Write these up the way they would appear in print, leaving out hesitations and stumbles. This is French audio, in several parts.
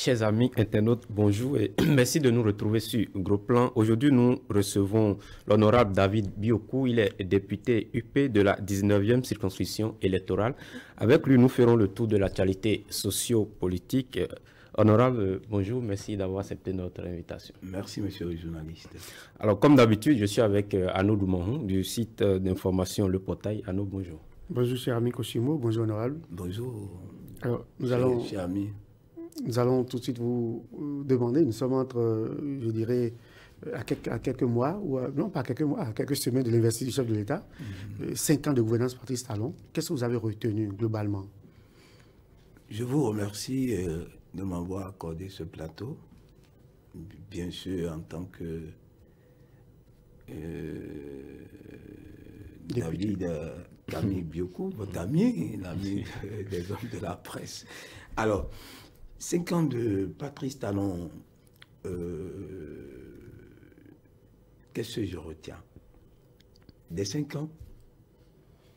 Chers amis internautes, bonjour et merci de nous retrouver sur Gros Plan. Aujourd'hui, nous recevons l'honorable David Biokou. Il est député UP de la 19e circonscription électorale. Avec lui, nous ferons le tour de l'actualité socio-politique. Honorable, bonjour, merci d'avoir accepté notre invitation. Merci, monsieur le journaliste. Alors, comme d'habitude, je suis avec Arnaud Doumanhou du site d'information Le Portail. Arnaud, bonjour. Bonjour, cher ami Koshimo. Bonjour, honorable. Bonjour, Alors, cher ami. Nous allons tout de suite vous demander, nous sommes entre, je dirais, à quelques mois, ou non pas quelques mois, à quelques semaines de l'investiture du chef de l'État, 5 ans de gouvernance Patrice Talon. Qu'est-ce que vous avez retenu globalement? Je vous remercie de m'avoir accordé ce plateau, bien sûr en tant que David Biokou, votre ami, l'ami des hommes de la presse. Alors, 5 ans de Patrice Talon, qu'est-ce que je retiens? Des 5 ans,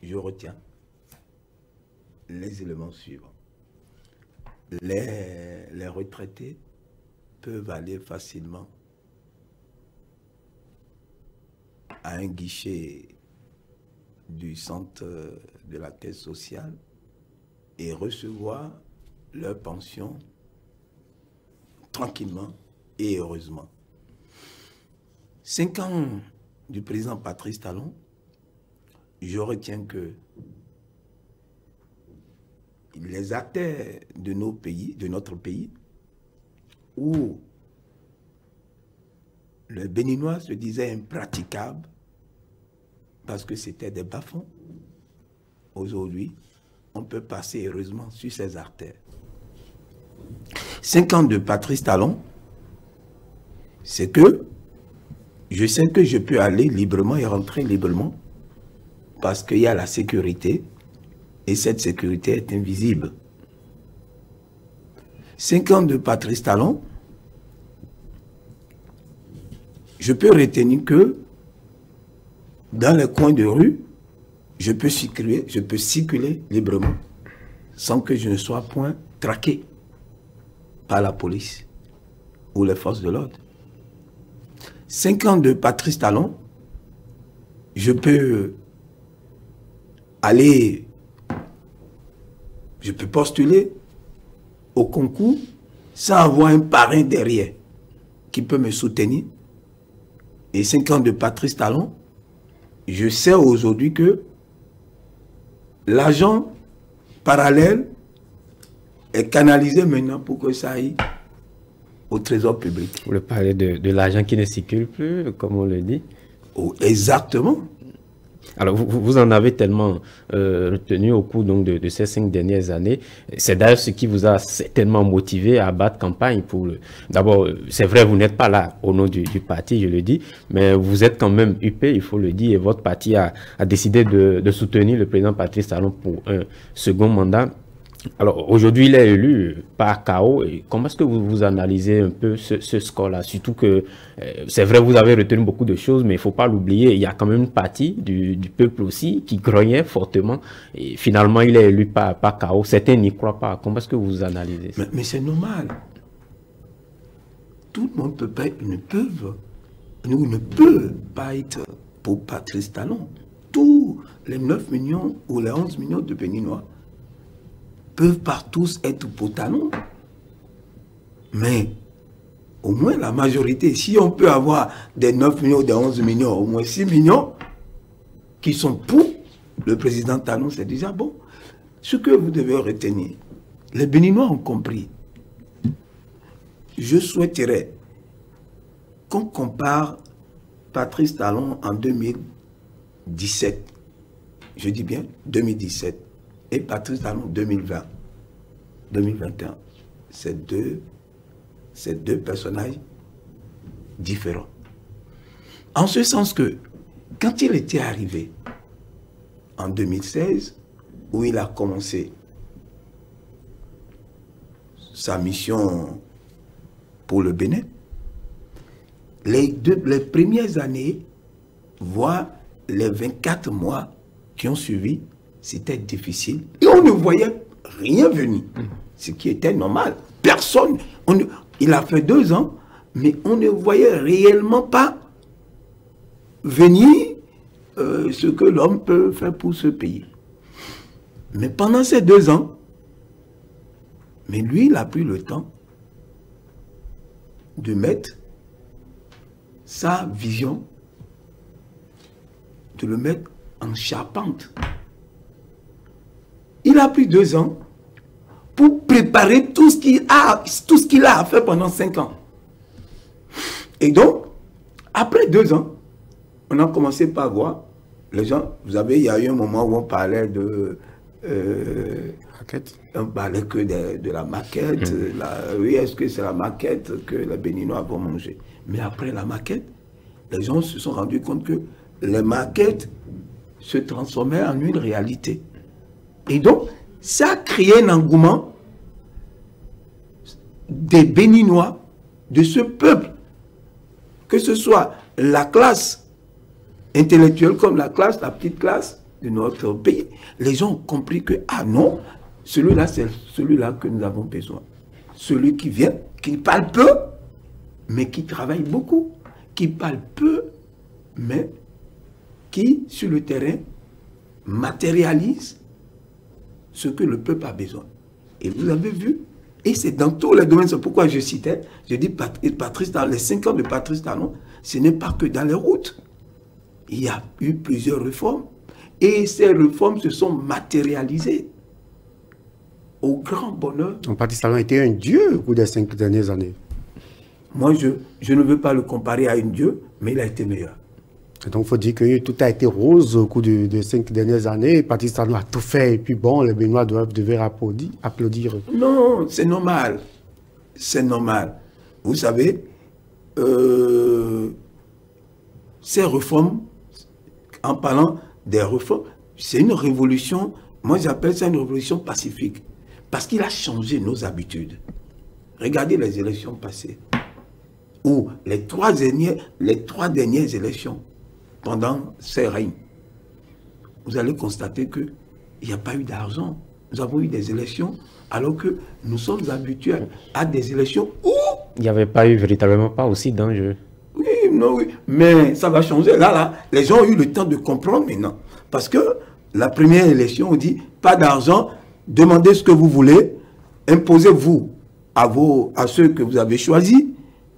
je retiens les éléments suivants. Les retraités peuvent aller facilement à un guichet du centre de la caisse sociale et recevoir leur pension tranquillement et heureusement. 5 ans du président Patrice Talon, je retiens que les artères de notre pays, où le béninois se disait impraticable parce que c'était des bas-fonds, aujourd'hui, on peut passer heureusement sur ces artères. 5 ans de Patrice Talon, c'est que je sais que je peux aller librement et rentrer librement parce qu'il y a la sécurité et cette sécurité est invisible. 5 ans de Patrice Talon, je peux retenir que dans les coins de rue, je peux circuler librement sans que je ne sois point traqué par la police ou les forces de l'ordre. 5 ans de Patrice Talon, je peux postuler au concours sans avoir un parrain derrière qui peut me soutenir. Et 5 ans de Patrice Talon, je sais aujourd'hui que l'argent parallèle est canalisé maintenant pour que ça aille au trésor public. Vous voulez parler de l'argent qui ne circule plus, comme on le dit? Oh, exactement. Alors, vous en avez tellement retenu au cours donc, de ces 5 dernières années. C'est d'ailleurs ce qui vous a certainement motivé à battre campagne pour... D'abord, c'est vrai, vous n'êtes pas là au nom du parti, je le dis, mais vous êtes quand même UP, il faut le dire, et votre parti a décidé de soutenir le président Patrice Talon pour un second mandat. Alors, aujourd'hui, il est élu par KO. Et comment est-ce que vous analysez un peu ce score-là? Surtout que, c'est vrai, vous avez retenu beaucoup de choses, mais il ne faut pas l'oublier, il y a quand même une partie du peuple aussi qui grognait fortement. Et finalement, il est élu par KO. Certains n'y croient pas. Comment est-ce que vous analysez ça? Mais c'est normal. Tout le monde ne peut pas être pour Patrice Talon. Tous les 9 millions ou les 11 millions de Béninois peuvent pas tous être pour Talon. Mais au moins la majorité, si on peut avoir des 9 millions, des 11 millions, au moins 6 millions qui sont pour le président Talon, c'est déjà bon. Ce que vous devez retenir, les Béninois ont compris. Je souhaiterais qu'on compare Patrice Talon en 2017. Je dis bien 2017. Et Patrice Talon 2020, 2021, c'est deux personnages différents. En ce sens que, quand il était arrivé en 2016, où il a commencé sa mission pour le Bénin, les premières années, voire les 24 mois qui ont suivi, c'était difficile. Et on ne voyait rien venir. Ce qui était normal. Personne, Il a fait 2 ans, mais on ne voyait réellement pas venir ce que l'homme peut faire pour ce pays. Mais pendant ces 2 ans, mais lui, il a pris le temps de mettre sa vision, de le mettre en charpente. Il a pris 2 ans pour préparer tout ce qu'il a à faire pendant 5 ans. Et donc, après 2 ans, on a commencé par voir les gens. Vous savez, il y a eu un moment où on parlait de maquette. On parlait que de la maquette. Oui, est-ce que c'est la maquette que les Béninois vont manger? Mais après la maquette, les gens se sont rendus compte que les maquettes se transformaient en une réalité. Et donc, ça a créé un engouement des Béninois, de ce peuple, que ce soit la classe intellectuelle comme la petite classe de notre pays. Les gens ont compris que, ah non, celui-là, c'est celui-là que nous avons besoin. Celui qui vient, qui parle peu, mais qui travaille beaucoup. Qui parle peu, mais qui, sur le terrain, matérialise ce que le peuple a besoin. Et vous avez vu, et c'est dans tous les domaines, c'est pourquoi je citais, je dis Patrice Talon, les 5 ans de Patrice Talon, ce n'est pas que dans les routes. Il y a eu plusieurs réformes, et ces réformes se sont matérialisées au grand bonheur. Donc Patrice Talon était un dieu au cours des 5 dernières années. Moi, je ne veux pas le comparer à un dieu, mais il a été meilleur. Donc, il faut dire que tout a été rose au cours des 5 dernières années. Patrice Talon a tout fait. Et puis, bon, les Béninois devaient applaudir. Non, c'est normal. C'est normal. Vous savez, ces réformes, en parlant des réformes, c'est une révolution, moi j'appelle ça une révolution pacifique. Parce qu'il a changé nos habitudes. Regardez les élections passées. Ou les trois dernières élections pendant ces règnes. Vous allez constater qu'il n'y a pas eu d'argent. Nous avons eu des élections alors que nous sommes habitués à des élections où... Il n'y avait pas eu véritablement pas aussi d'enjeu. Oui, non, oui. Mais ça va changer. Là, les gens ont eu le temps de comprendre maintenant. Parce que la première élection, on dit, pas d'argent, demandez ce que vous voulez, imposez-vous à ceux que vous avez choisis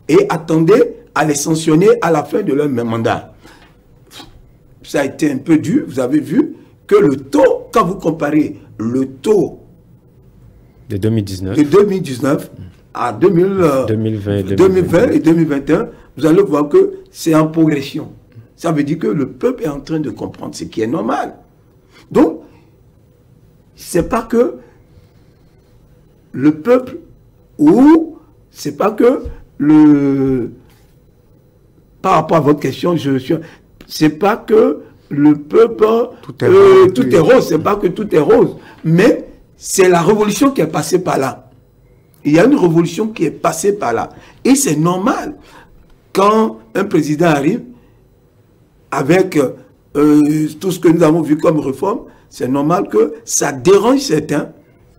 et attendez à les sanctionner à la fin de leur même mandat. Ça a été un peu dur. Vous avez vu que le taux, quand vous comparez le taux de 2019, à 2020 et 2021, vous allez voir que c'est en progression. Ça veut dire que le peuple est en train de comprendre ce qui est normal. Donc, c'est pas que le peuple ou c'est pas que par rapport à votre question, c'est pas que le peuple tout est rose, c'est pas que tout est rose, mais c'est la révolution qui est passée par là. Il y a une révolution qui est passée par là. Et c'est normal. Quand un président arrive avec tout ce que nous avons vu comme réforme, c'est normal que ça dérange certains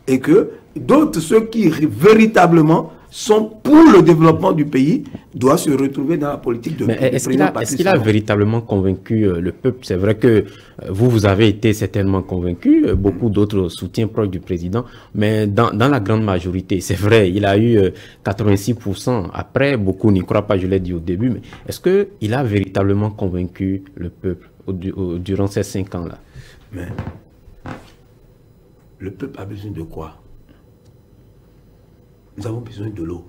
et que d'autres, ceux qui véritablement sont pour le développement du pays, doivent se retrouver dans la politique de est-ce qu'il a véritablement convaincu le peuple? C'est vrai que vous avez été certainement convaincu, beaucoup d'autres soutiens proches du président, mais dans la grande majorité, c'est vrai, il a eu 86%. Après, beaucoup n'y croient pas, je l'ai dit au début, mais est-ce qu'il a véritablement convaincu le peuple durant ces 5 ans-là? Mais le peuple a besoin de quoi? Nous avons besoin de l'eau.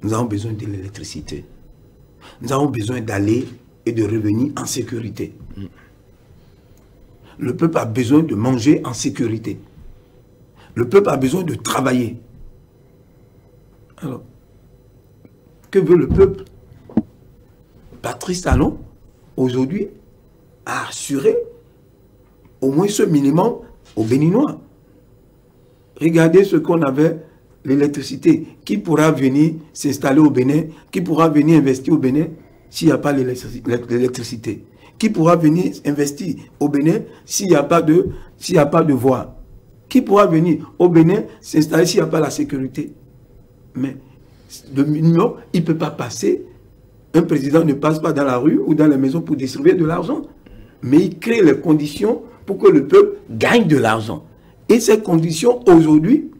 Nous avons besoin de l'électricité. Nous avons besoin d'aller et de revenir en sécurité. Le peuple a besoin de manger en sécurité. Le peuple a besoin de travailler. Alors, que veut le peuple? Patrice Talon, aujourd'hui, a assuré au moins ce minimum aux Béninois. Regardez ce qu'on avait, l'électricité. Qui pourra venir s'installer au Bénin? Qui pourra venir investir au Bénin s'il n'y a pas l'électricité? Qui pourra venir investir au Bénin s'il n'y a pas de voie? Qui pourra venir au Bénin s'installer s'il n'y a pas la sécurité? Mais le minimum, il ne peut pas passer. Un président ne passe pas dans la rue ou dans la maison pour distribuer de l'argent. Mais il crée les conditions pour que le peuple gagne de l'argent. Et ces conditions, aujourd'hui,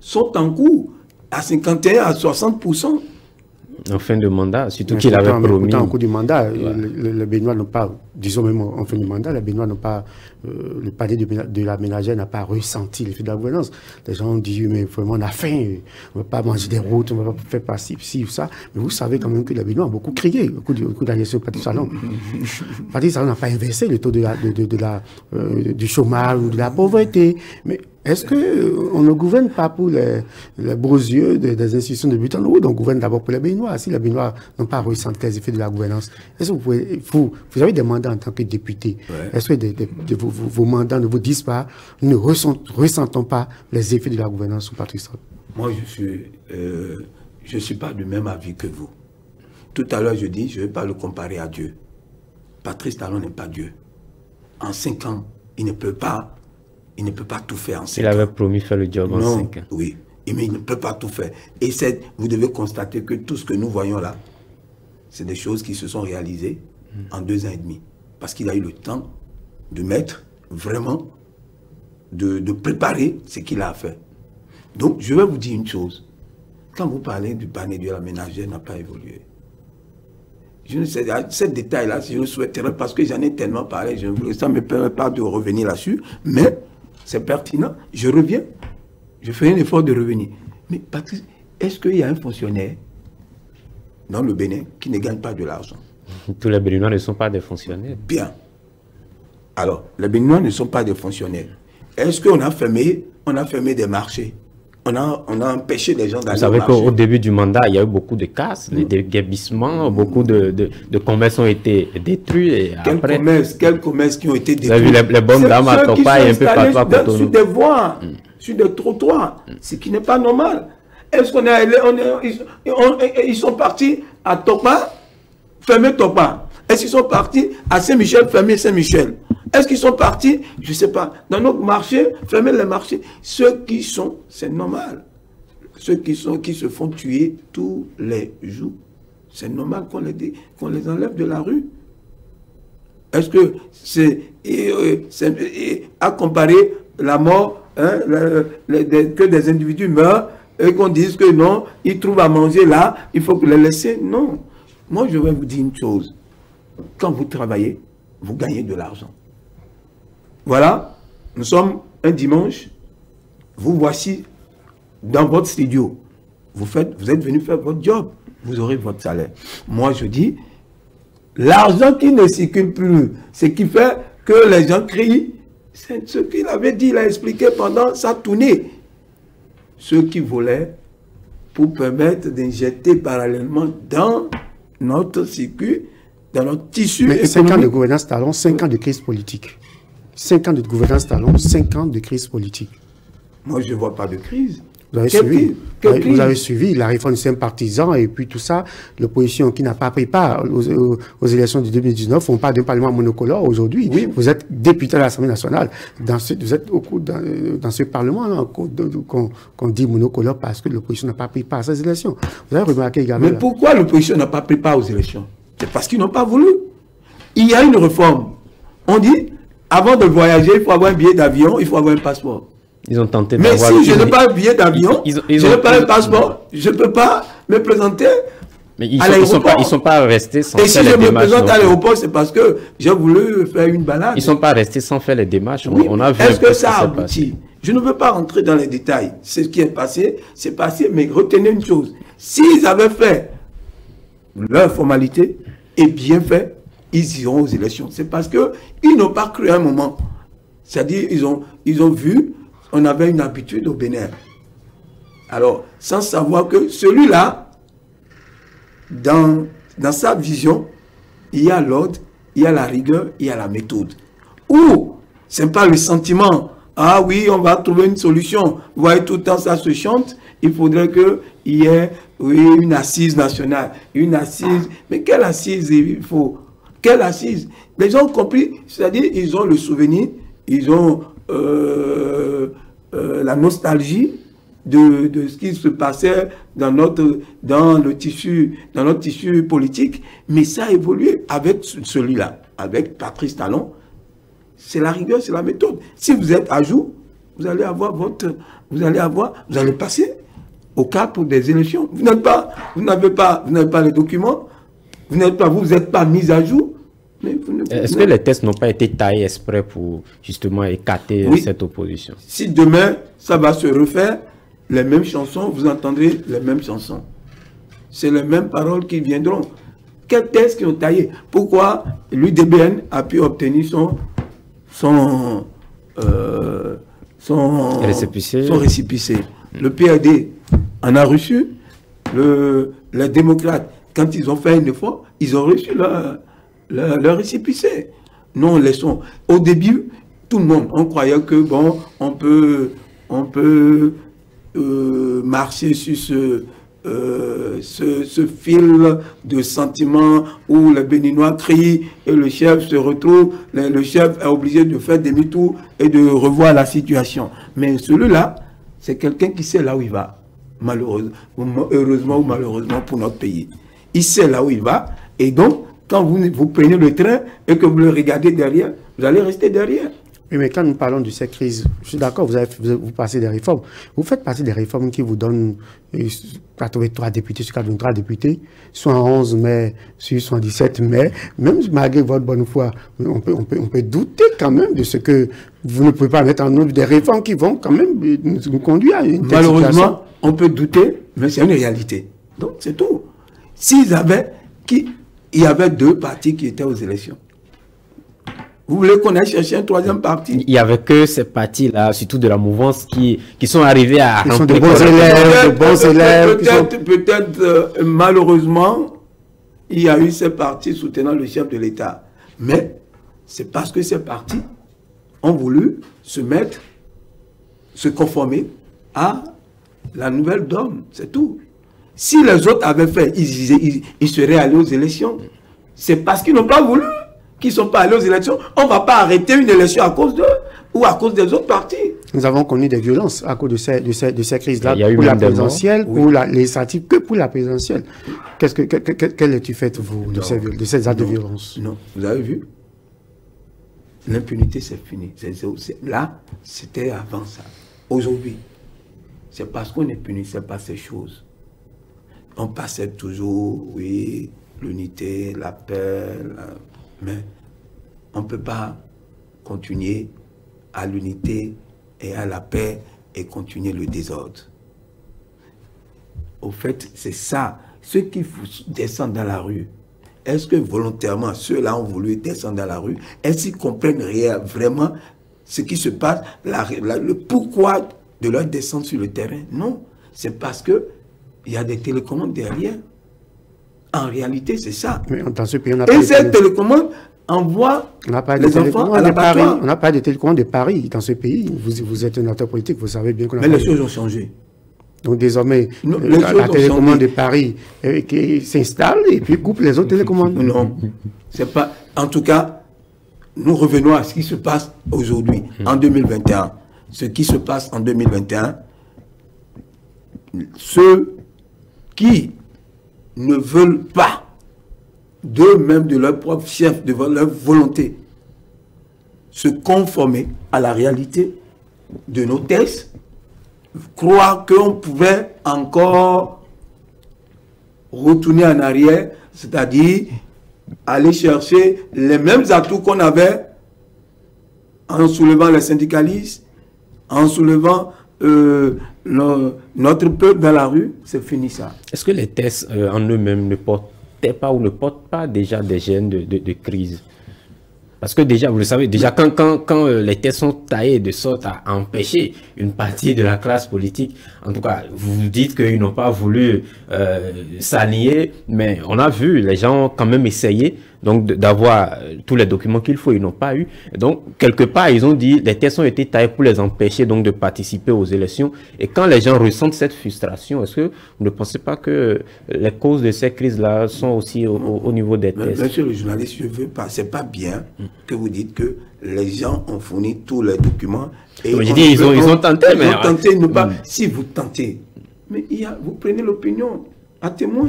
sont en cours à 51 à 60%. En fin de mandat, surtout qu'il avait promis. En cours du mandat, les Béninois n'ont pas, disons même en fin de mandat, les Béninois n'ont pas, le palais de la ménagère n'a pas ressenti l'effet de la gouvernance. Les gens ont dit, mais vraiment, on a faim, on ne va pas manger des routes, on ne va pas faire passer ci ou ça. Mais vous savez quand même que les Béninois ont beaucoup crié au cours de la gestion de Patrice Talon. Patrice Talon n'a pas inversé le taux du chômage ou de la pauvreté. Mais est-ce qu'on ne gouverne pas pour les beaux yeux des institutions de but en haut, on gouverne d'abord pour les Béninois? Si les Béninois n'ont pas ressenti les effets de la gouvernance, est-ce que vous avez des mandats en tant que député, est-ce que vos mandats ne vous disent pas, nous ne ressentons pas les effets de la gouvernance sous Patrice Talon? Moi, je suis pas du même avis que vous. Tout à l'heure, je dis, je ne vais pas le comparer à Dieu. Patrice Talon n'est pas Dieu. En 5 ans, il ne peut pas tout faire en 5 ans. Il avait promis faire le job en 5 ans. Oui, mais il ne peut pas tout faire. Et vous devez constater que tout ce que nous voyons là, c'est des choses qui se sont réalisées en 2 ans et demi. Parce qu'il a eu le temps de mettre vraiment, de préparer ce qu'il a fait. Donc, je vais vous dire une chose. Quand vous parlez du panier de la ménagère n'a pas évolué. Je ne sais, ce détail-là, je le souhaiterais parce que j'en ai tellement parlé, ça ne me permet pas de revenir là-dessus, mais c'est pertinent. Je reviens, je fais un effort de revenir. Mais Patrice, est-ce qu'il y a un fonctionnaire dans le Bénin qui ne gagne pas de l'argent? Tous les Béninois ne sont pas des fonctionnaires. Bien. Alors, les Béninois ne sont pas des fonctionnaires. Est-ce qu'on a fermé des marchés? On a empêché des gens d'aller au marché. Vous savez qu'au début du mandat, il y a eu beaucoup de casses, des déguerpissements, beaucoup de commerces ont été détruits. Et quels commerces qui ont été détruits? Vous avez vu les bonnes dames à Topa et un peu partout à Cotonou. Sur des voies, sur des trottoirs, ce qui n'est pas normal. Est-ce qu'on est allé, ils sont partis à Topa, fermer Topa. Est-ce qu'ils sont partis à Saint-Michel, fermer Saint-Michel? Est-ce qu'ils sont partis, je ne sais pas, dans notre marché, fermer les marchés? Ceux qui sont, c'est normal. Ceux qui se font tuer tous les jours, c'est normal qu'on les enlève de la rue. Est-ce que c'est à comparer la mort, que des individus meurent et qu'on dise que non, ils trouvent à manger là, il faut les laisser? Non. Moi, je vais vous dire une chose. Quand vous travaillez, vous gagnez de l'argent. Voilà, nous sommes un dimanche, vous voici dans votre studio. Vous êtes venu faire votre job, vous aurez votre salaire. Moi, je dis, l'argent qui ne circule plus, ce qui fait que les gens crient, c'est ce qu'il avait dit, il a expliqué pendant sa tournée. Ceux qui volaient pour permettre d'injecter parallèlement dans notre circuit, dans notre tissu. Mais 5 ans de gouvernance Talon, 5 ans de crise politique. 5 ans de gouvernance Talon, 5 ans de crise politique. Moi, je ne vois pas de crise. Vous avez suivi. Vous avez suivi la réforme du système partisan et puis tout ça, l'opposition qui n'a pas pris part aux élections de 2019. On parle d'un parlement monocolore aujourd'hui. Oui. Vous êtes député à l'Assemblée nationale. Vous êtes dans ce parlement qu'on dit monocolore parce que l'opposition n'a pas pris part à ces élections. Vous avez remarqué également. Mais pourquoi l'opposition n'a pas pris part aux élections? C'est parce qu'ils n'ont pas voulu. Il y a une réforme. On dit, avant de voyager, il faut avoir un billet d'avion, il faut avoir un passeport. Ils ont tenté mais si je n'ai pas un billet d'avion, je n'ai pas un passeport, je ne peux pas me présenter à l'aéroport. Ils ne sont pas restés sans faire les démarches. Et si je me présente à l'aéroport, c'est parce que j'ai voulu faire une balade. Ils ne sont pas restés sans faire les démarches. Oui. Est-ce que ça a abouti? Je ne veux pas rentrer dans les détails. C'est ce qui est passé, c'est passé, mais retenez une chose. S'ils avaient fait leur formalité et bien fait, ils iront aux élections. C'est parce qu'ils n'ont pas cru à un moment. C'est-à-dire, ils ont vu, on avait une habitude au Bénin. Alors, sans savoir que celui-là, dans sa vision, il y a l'ordre, il y a la rigueur, il y a la méthode. Ou, ce n'est pas le sentiment, ah oui, on va trouver une solution. Vous voyez, tout le temps, ça se chante. Il faudrait qu'il y ait une assise nationale. Une assise. Mais quelle assise il faut? Quelle assise? Les gens ont compris, c'est-à-dire, ils ont le souvenir, ils ont la nostalgie de ce qui se passait dans notre tissu politique, mais ça a évolué avec celui-là, avec Patrice Talon. C'est la rigueur, c'est la méthode. Si vous êtes à jour, vous allez passer au cadre des élections. Vous n'avez pas les documents, vous n'êtes pas mis à jour. Est-ce que les tests n'ont pas été taillés exprès pour justement écarter cette opposition? Si demain, ça va se refaire, les mêmes chansons, vous entendrez les mêmes chansons. C'est les mêmes paroles qui viendront. Quels tests qui ont taillé? Pourquoi l'UDBN a pu obtenir son récépissé? Le PAD en a reçu. Les démocrates, quand ils ont fait un effort, ils ont reçu leur récépissé. Non, laissons. Au début, tout le monde, on croyait que bon, on peut marcher sur ce fil de sentiments où les Béninois crient et le chef se retrouve, le chef est obligé de faire demi-tour et de revoir la situation. Mais celui-là, c'est quelqu'un qui sait là où il va, heureusement ou malheureusement pour notre pays. Il sait là où il va, et donc, quand vous prenez le train et que vous le regardez derrière, vous allez rester derrière. Oui, mais quand nous parlons de cette crise, je suis d'accord, vous passez des réformes. Vous faites partie des réformes qui vous donnent 83 députés sur 83 députés, 111 mai sur 117 mai. Même malgré votre bonne foi, on peut douter quand même de ce que vous ne pouvez pas mettre en œuvre des réformes qui vont quand même nous conduire à une telle situation. Malheureusement, on peut douter, mais c'est une réalité. Donc, c'est tout. Il y avait deux partis qui étaient aux élections. Vous voulez qu'on aille chercher un troisième parti? Il n'y avait que ces partis-là, surtout de la mouvance, qui sont arrivés à... Ils sont de bons élèves, Peut-être, malheureusement, il y a eu ces partis soutenant le chef de l'État. Mais c'est parce que ces partis ont voulu se conformer à la nouvelle donne. C'est tout. Si les autres avaient fait, ils seraient allés aux élections. C'est parce qu'ils n'ont pas voulu qu'ils ne sont pas allés aux élections. On ne va pas arrêter une élection à cause d'eux ou à cause des autres partis. Nous avons connu des violences à cause de ces crises-là, pour la présidentielle, pour la législative, que pour la présidentielle. Quel est-tu fait, vous, de ces actes de violence? Non, vous avez vu? L'impunité, c'est fini. Là, c'était avant ça. Aujourd'hui, c'est parce qu'on est puni, c'est pas ces choses. On passait toujours, oui, l'unité, la paix, mais on ne peut pas continuer à l'unité et à la paix et continuer le désordre. Au fait, c'est ça. Ceux qui descendent dans la rue, est-ce que volontairement ceux-là ont voulu descendre dans la rue? Est-ce qu'ils comprennent vraiment ce qui se passe, le pourquoi de leur descente sur le terrain? Non, c'est parce que il y a des télécommandes derrière. En réalité, c'est ça. Mais dans ce pays, et cette télécommande envoie les enfants à l'abattoir. On n'a pas de télécommande de Paris dans ce pays. Vous êtes un acteur politique, vous savez bien qu'on a... Mais les choses ont changé. Donc désormais, la télécommande de Paris qui s'installe et puis coupe les autres télécommandes. Non, c'est pas... En tout cas, nous revenons à ce qui se passe aujourd'hui, en 2021. Ce qui se passe en 2021, ceux qui ne veulent pas d'eux-mêmes, de leur propre chef, de leur volonté, se conformer à la réalité de nos textes, croire qu'on pouvait encore retourner en arrière, c'est-à-dire aller chercher les mêmes atouts qu'on avait en soulevant les syndicalistes, en soulevant notre peuple dans la rue, c'est fini ça. Est-ce que les tests en eux-mêmes ne portaient pas ou ne portent pas déjà des gènes de crise? Parce que déjà, vous le savez, déjà quand les tests sont taillés de sorte à empêcher une partie de la classe politique, en tout cas, vous dites qu'ils n'ont pas voulu s'allier, mais on a vu, les gens ont quand même essayé donc d'avoir tous les documents qu'il faut, ils n'ont pas eu. Donc, quelque part, ils ont dit, les tests ont été taillés pour les empêcher donc de participer aux élections. Et quand les gens ressentent cette frustration, est-ce que vous ne pensez pas que les causes de ces crises-là sont aussi au niveau des tests? Monsieur le journaliste, je veux pas, c'est pas bien que vous dites que les gens ont fourni tous les documents. Et je dis, ils ont tenté, mais... Ils ont tenté, ne pas... Si vous tentez, mais vous prenez l'opinion à témoin.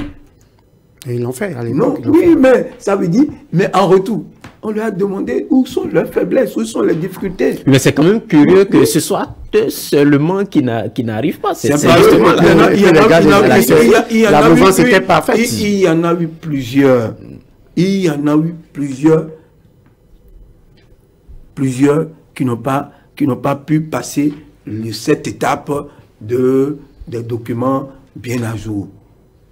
Et ils l'ont fait à Non, l'époque. oui, mais ça veut dire, mais en retour, on leur a demandé où sont leurs faiblesses, où sont les difficultés. Mais c'est quand même curieux que ce soit eux seulement qui n'arrivent pas. C'est pas justement la mouvance était parfaite. Il y en a eu plusieurs. Il y en a eu plusieurs qui n'ont pas pu passer cette étape des documents bien à jour.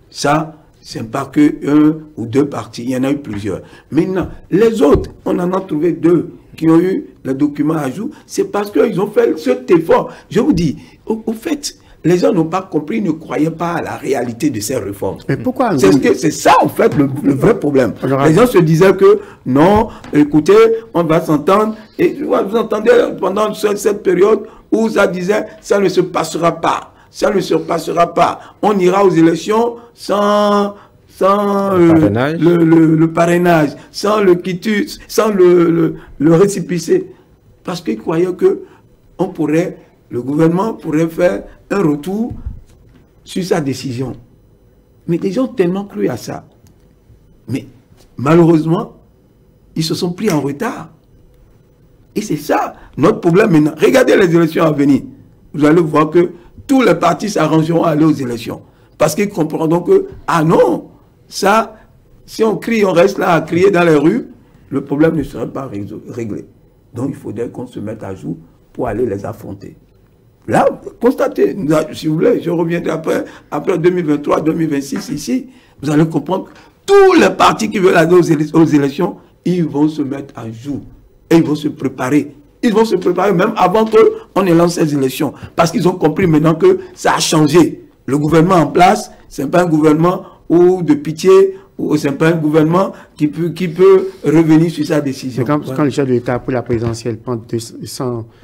Ça, c'est pas que un ou deux partis, il y en a eu plusieurs. Maintenant, les autres, on en a trouvé deux qui ont eu les documents à jour. C'est parce qu'ils ont fait cet effort. Je vous dis, au fait, les gens n'ont pas compris, ils ne croyaient pas à la réalité de ces réformes. Mais pourquoi? C'est ça, en fait, le vrai problème. Les gens se disaient que, non, écoutez, on va s'entendre. Et vous entendez pendant cette période où ça disait, ça ne se passera pas. Ça ne se passera pas. On ira aux élections sans le parrainage, sans le quitus, sans le récépissé. Parce qu'ils croyaient que le gouvernement pourrait faire un retour sur sa décision. Mais les gens ont tellement cru à ça. Mais malheureusement, ils se sont pris en retard. Et c'est ça notre problème maintenant. Regardez les élections à venir. Vous allez voir que tous les partis s'arrangeront à aller aux élections. Parce qu'ils comprendront que, ah non, ça, si on crie, on reste là à crier dans les rues, le problème ne serait pas réglé. Donc il faudrait qu'on se mette à jour pour aller les affronter. Là, constatez, si vous voulez, je reviendrai après 2023, 2026 ici, vous allez comprendre que tous les partis qui veulent aller aux élections, ils vont se mettre à jour et ils vont se préparer. Ils vont se préparer même avant qu'on ait lancé ces élections. Parce qu'ils ont compris maintenant que ça a changé. Le gouvernement en place, ce n'est pas un gouvernement de pitié, ou ce n'est pas un gouvernement qui peut revenir sur sa décision. Quand le chef de l'État pour la présidentielle prend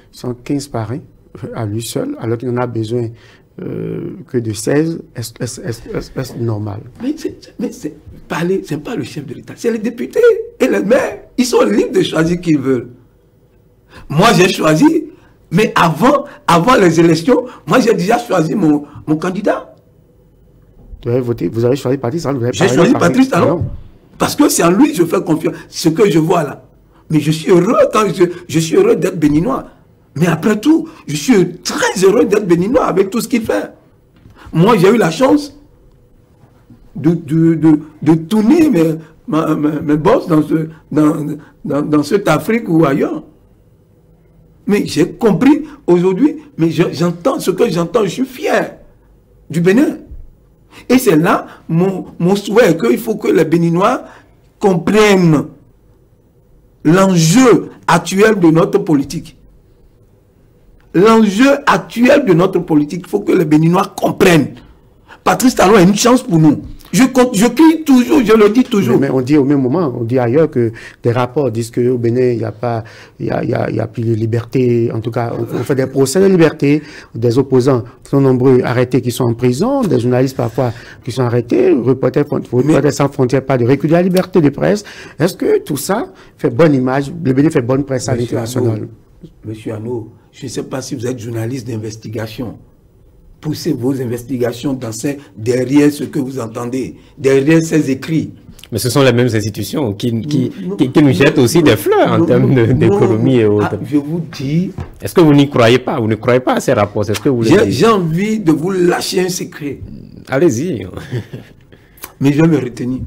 115 parrains à lui seul, alors qu'il n'en a besoin que de 16, est-ce normal? Mais c'est pas le chef de l'État, c'est les députés et les maires. Ils sont libres de choisir qui ils veulent. Moi, j'ai choisi, mais avant les élections, moi, j'ai déjà choisi mon candidat. Vous avez choisi Patrice Talon. J'ai choisi Patrice Talon. Parce que c'est en lui que je fais confiance. Ce que je vois là. Mais je suis heureux je suis heureux d'être béninois. Mais après tout, je suis très heureux d'être béninois avec tout ce qu'il fait. Moi, j'ai eu la chance de tourner mes bosses dans cette Afrique ou ailleurs. Mais j'ai compris aujourd'hui, mais j'entends ce que j'entends, je suis fier du Bénin. Et c'est là mon souhait, qu'il faut que les Béninois comprennent l'enjeu actuel de notre politique. L'enjeu actuel de notre politique, il faut que les Béninois comprennent. Patrice Talon a une chance pour nous. Je crie toujours, je le dis toujours. Mais on dit au même moment, on dit ailleurs que des rapports disent qu'au Bénin, il n'y a plus de liberté. En tout cas, on fait des procès de liberté. Des opposants sont nombreux arrêtés qui sont en prison, des journalistes parfois qui sont arrêtés, Reporters sans frontières, pas de recul de la liberté de presse. Est-ce que tout ça fait bonne image, le Bénin fait bonne presse à l'international? Monsieur Anneau, je ne sais pas si vous êtes journaliste d'investigation. Poussez vos investigations derrière ce que vous entendez, derrière ces écrits. Mais ce sont les mêmes institutions qui nous jettent aussi des fleurs en termes d'économie et autres. Je vous dis... Est-ce que vous n'y croyez pas? Vous ne croyez pas à ces rapports? J'ai envie de vous lâcher un secret. Allez-y. Mais je vais me retenir.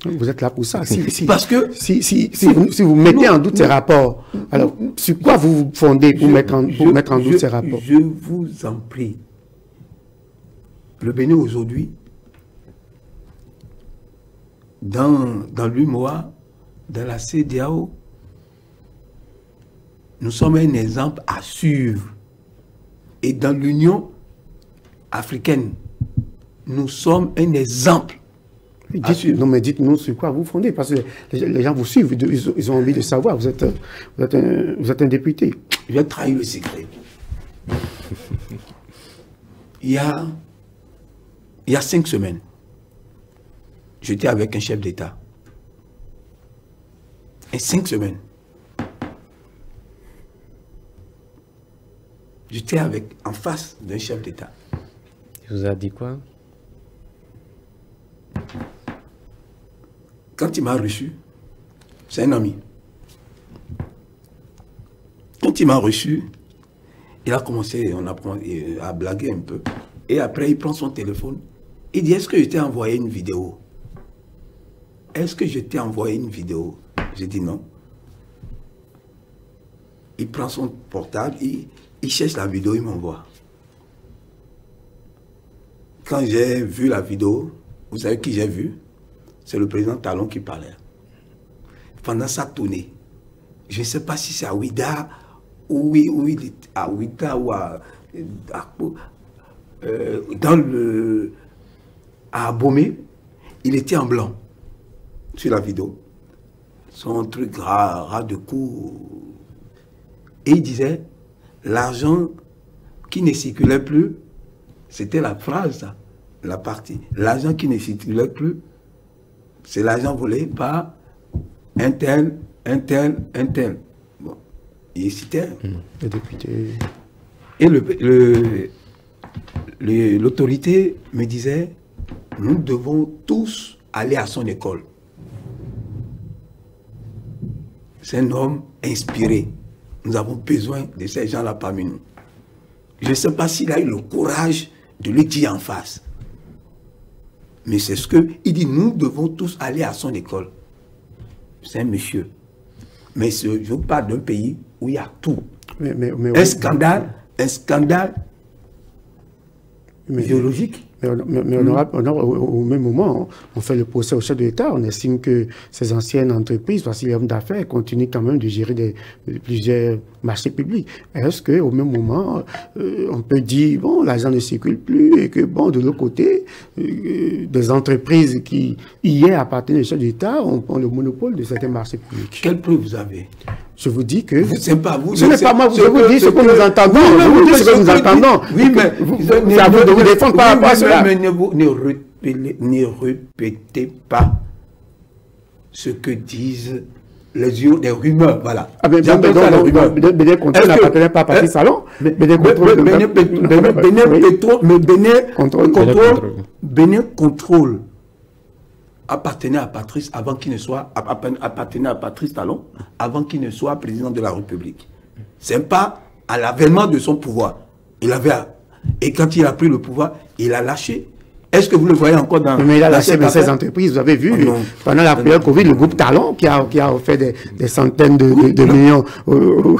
Vous êtes là pour ça. Parce que... Si vous mettez en doute ces rapports, alors sur quoi vous vous fondez pour mettre en doute ces rapports? Je vous en prie. Le Bénin aujourd'hui, dans l'UMOA, dans la CEDEAO, nous sommes un exemple à suivre. Et dans l'Union africaine, nous sommes un exemple. Non, mais dites-nous sur quoi vous fondez, parce que les gens vous suivent, ils ont envie de savoir. Vous êtes un député. Je vais trahir le secret. Il y a 5 semaines, j'étais avec un chef d'État. Et 5 semaines, j'étais en face d'un chef d'État. Il vous a dit quoi? Quand il m'a reçu, c'est un ami. Quand il m'a reçu, il a commencé à blaguer un peu. Et après, il prend son téléphone. Il dit, est-ce que je t'ai envoyé une vidéo? Est-ce que je t'ai envoyé une vidéo? J'ai dit non. Il prend son portable, il cherche la vidéo, il m'envoie. Quand j'ai vu la vidéo, vous savez qui j'ai vu? C'est le président Talon qui parlait. Pendant sa tournée, je ne sais pas si c'est à Ouida, ou il est à Ouida ou à Abomey, il était en blanc sur la vidéo. Son truc ras de cou. Et il disait, l'argent qui ne circulait plus, c'était la phrase, ça, la partie. L'argent qui ne circulait plus, c'est l'argent volé par un tel. Bon, il citait. Le député. Et l'autorité me disait, nous devons tous aller à son école. C'est un homme inspiré. Nous avons besoin de ces gens-là parmi nous. Je ne sais pas s'il a eu le courage de le dire en face. Mais c'est ce qu'il dit, nous devons tous aller à son école. C'est un monsieur. Mais je parle d'un pays où il y a tout. Un scandale idéologique. Mais au même moment, on fait le procès au chef de l'État, on estime que ces anciennes entreprises, parce qu'il y a hommes d'affaires, continuent quand même de gérer plusieurs marchés publics. Est-ce qu'au même moment, on peut dire, bon, l'argent ne circule plus et que, bon, de l'autre côté, des entreprises qui, hier, appartenaient au chef de l'État, ont le monopole de certains marchés publics? Quelle preuve vous avez? Je vous dis que... Ce n'est pas vous. Ce n'est pas moi, je vous dis ce que nous entendons. Je vous dis ce que nous entendons. Oui, mais... C'est à vous de vous défendre par rapport à cela. Mais ne répétez pas ce que disent les rumeurs. Voilà. Ah ben, Bénin Contrôle n'appartenait pas à Patrice Talon. Bénin Contrôle appartenait à Patrice avant qu'il ne soit appartenait à Patrice Talon avant qu'il ne soit président de la République. C'est pas à l'avènement de son pouvoir. Et quand il a pris le pouvoir, il a lâché. Est-ce que vous le voyez encore dans... Mais il a lâché ces entreprises. Vous avez vu, pendant la période Covid, le groupe Talon qui a offert des centaines de millions au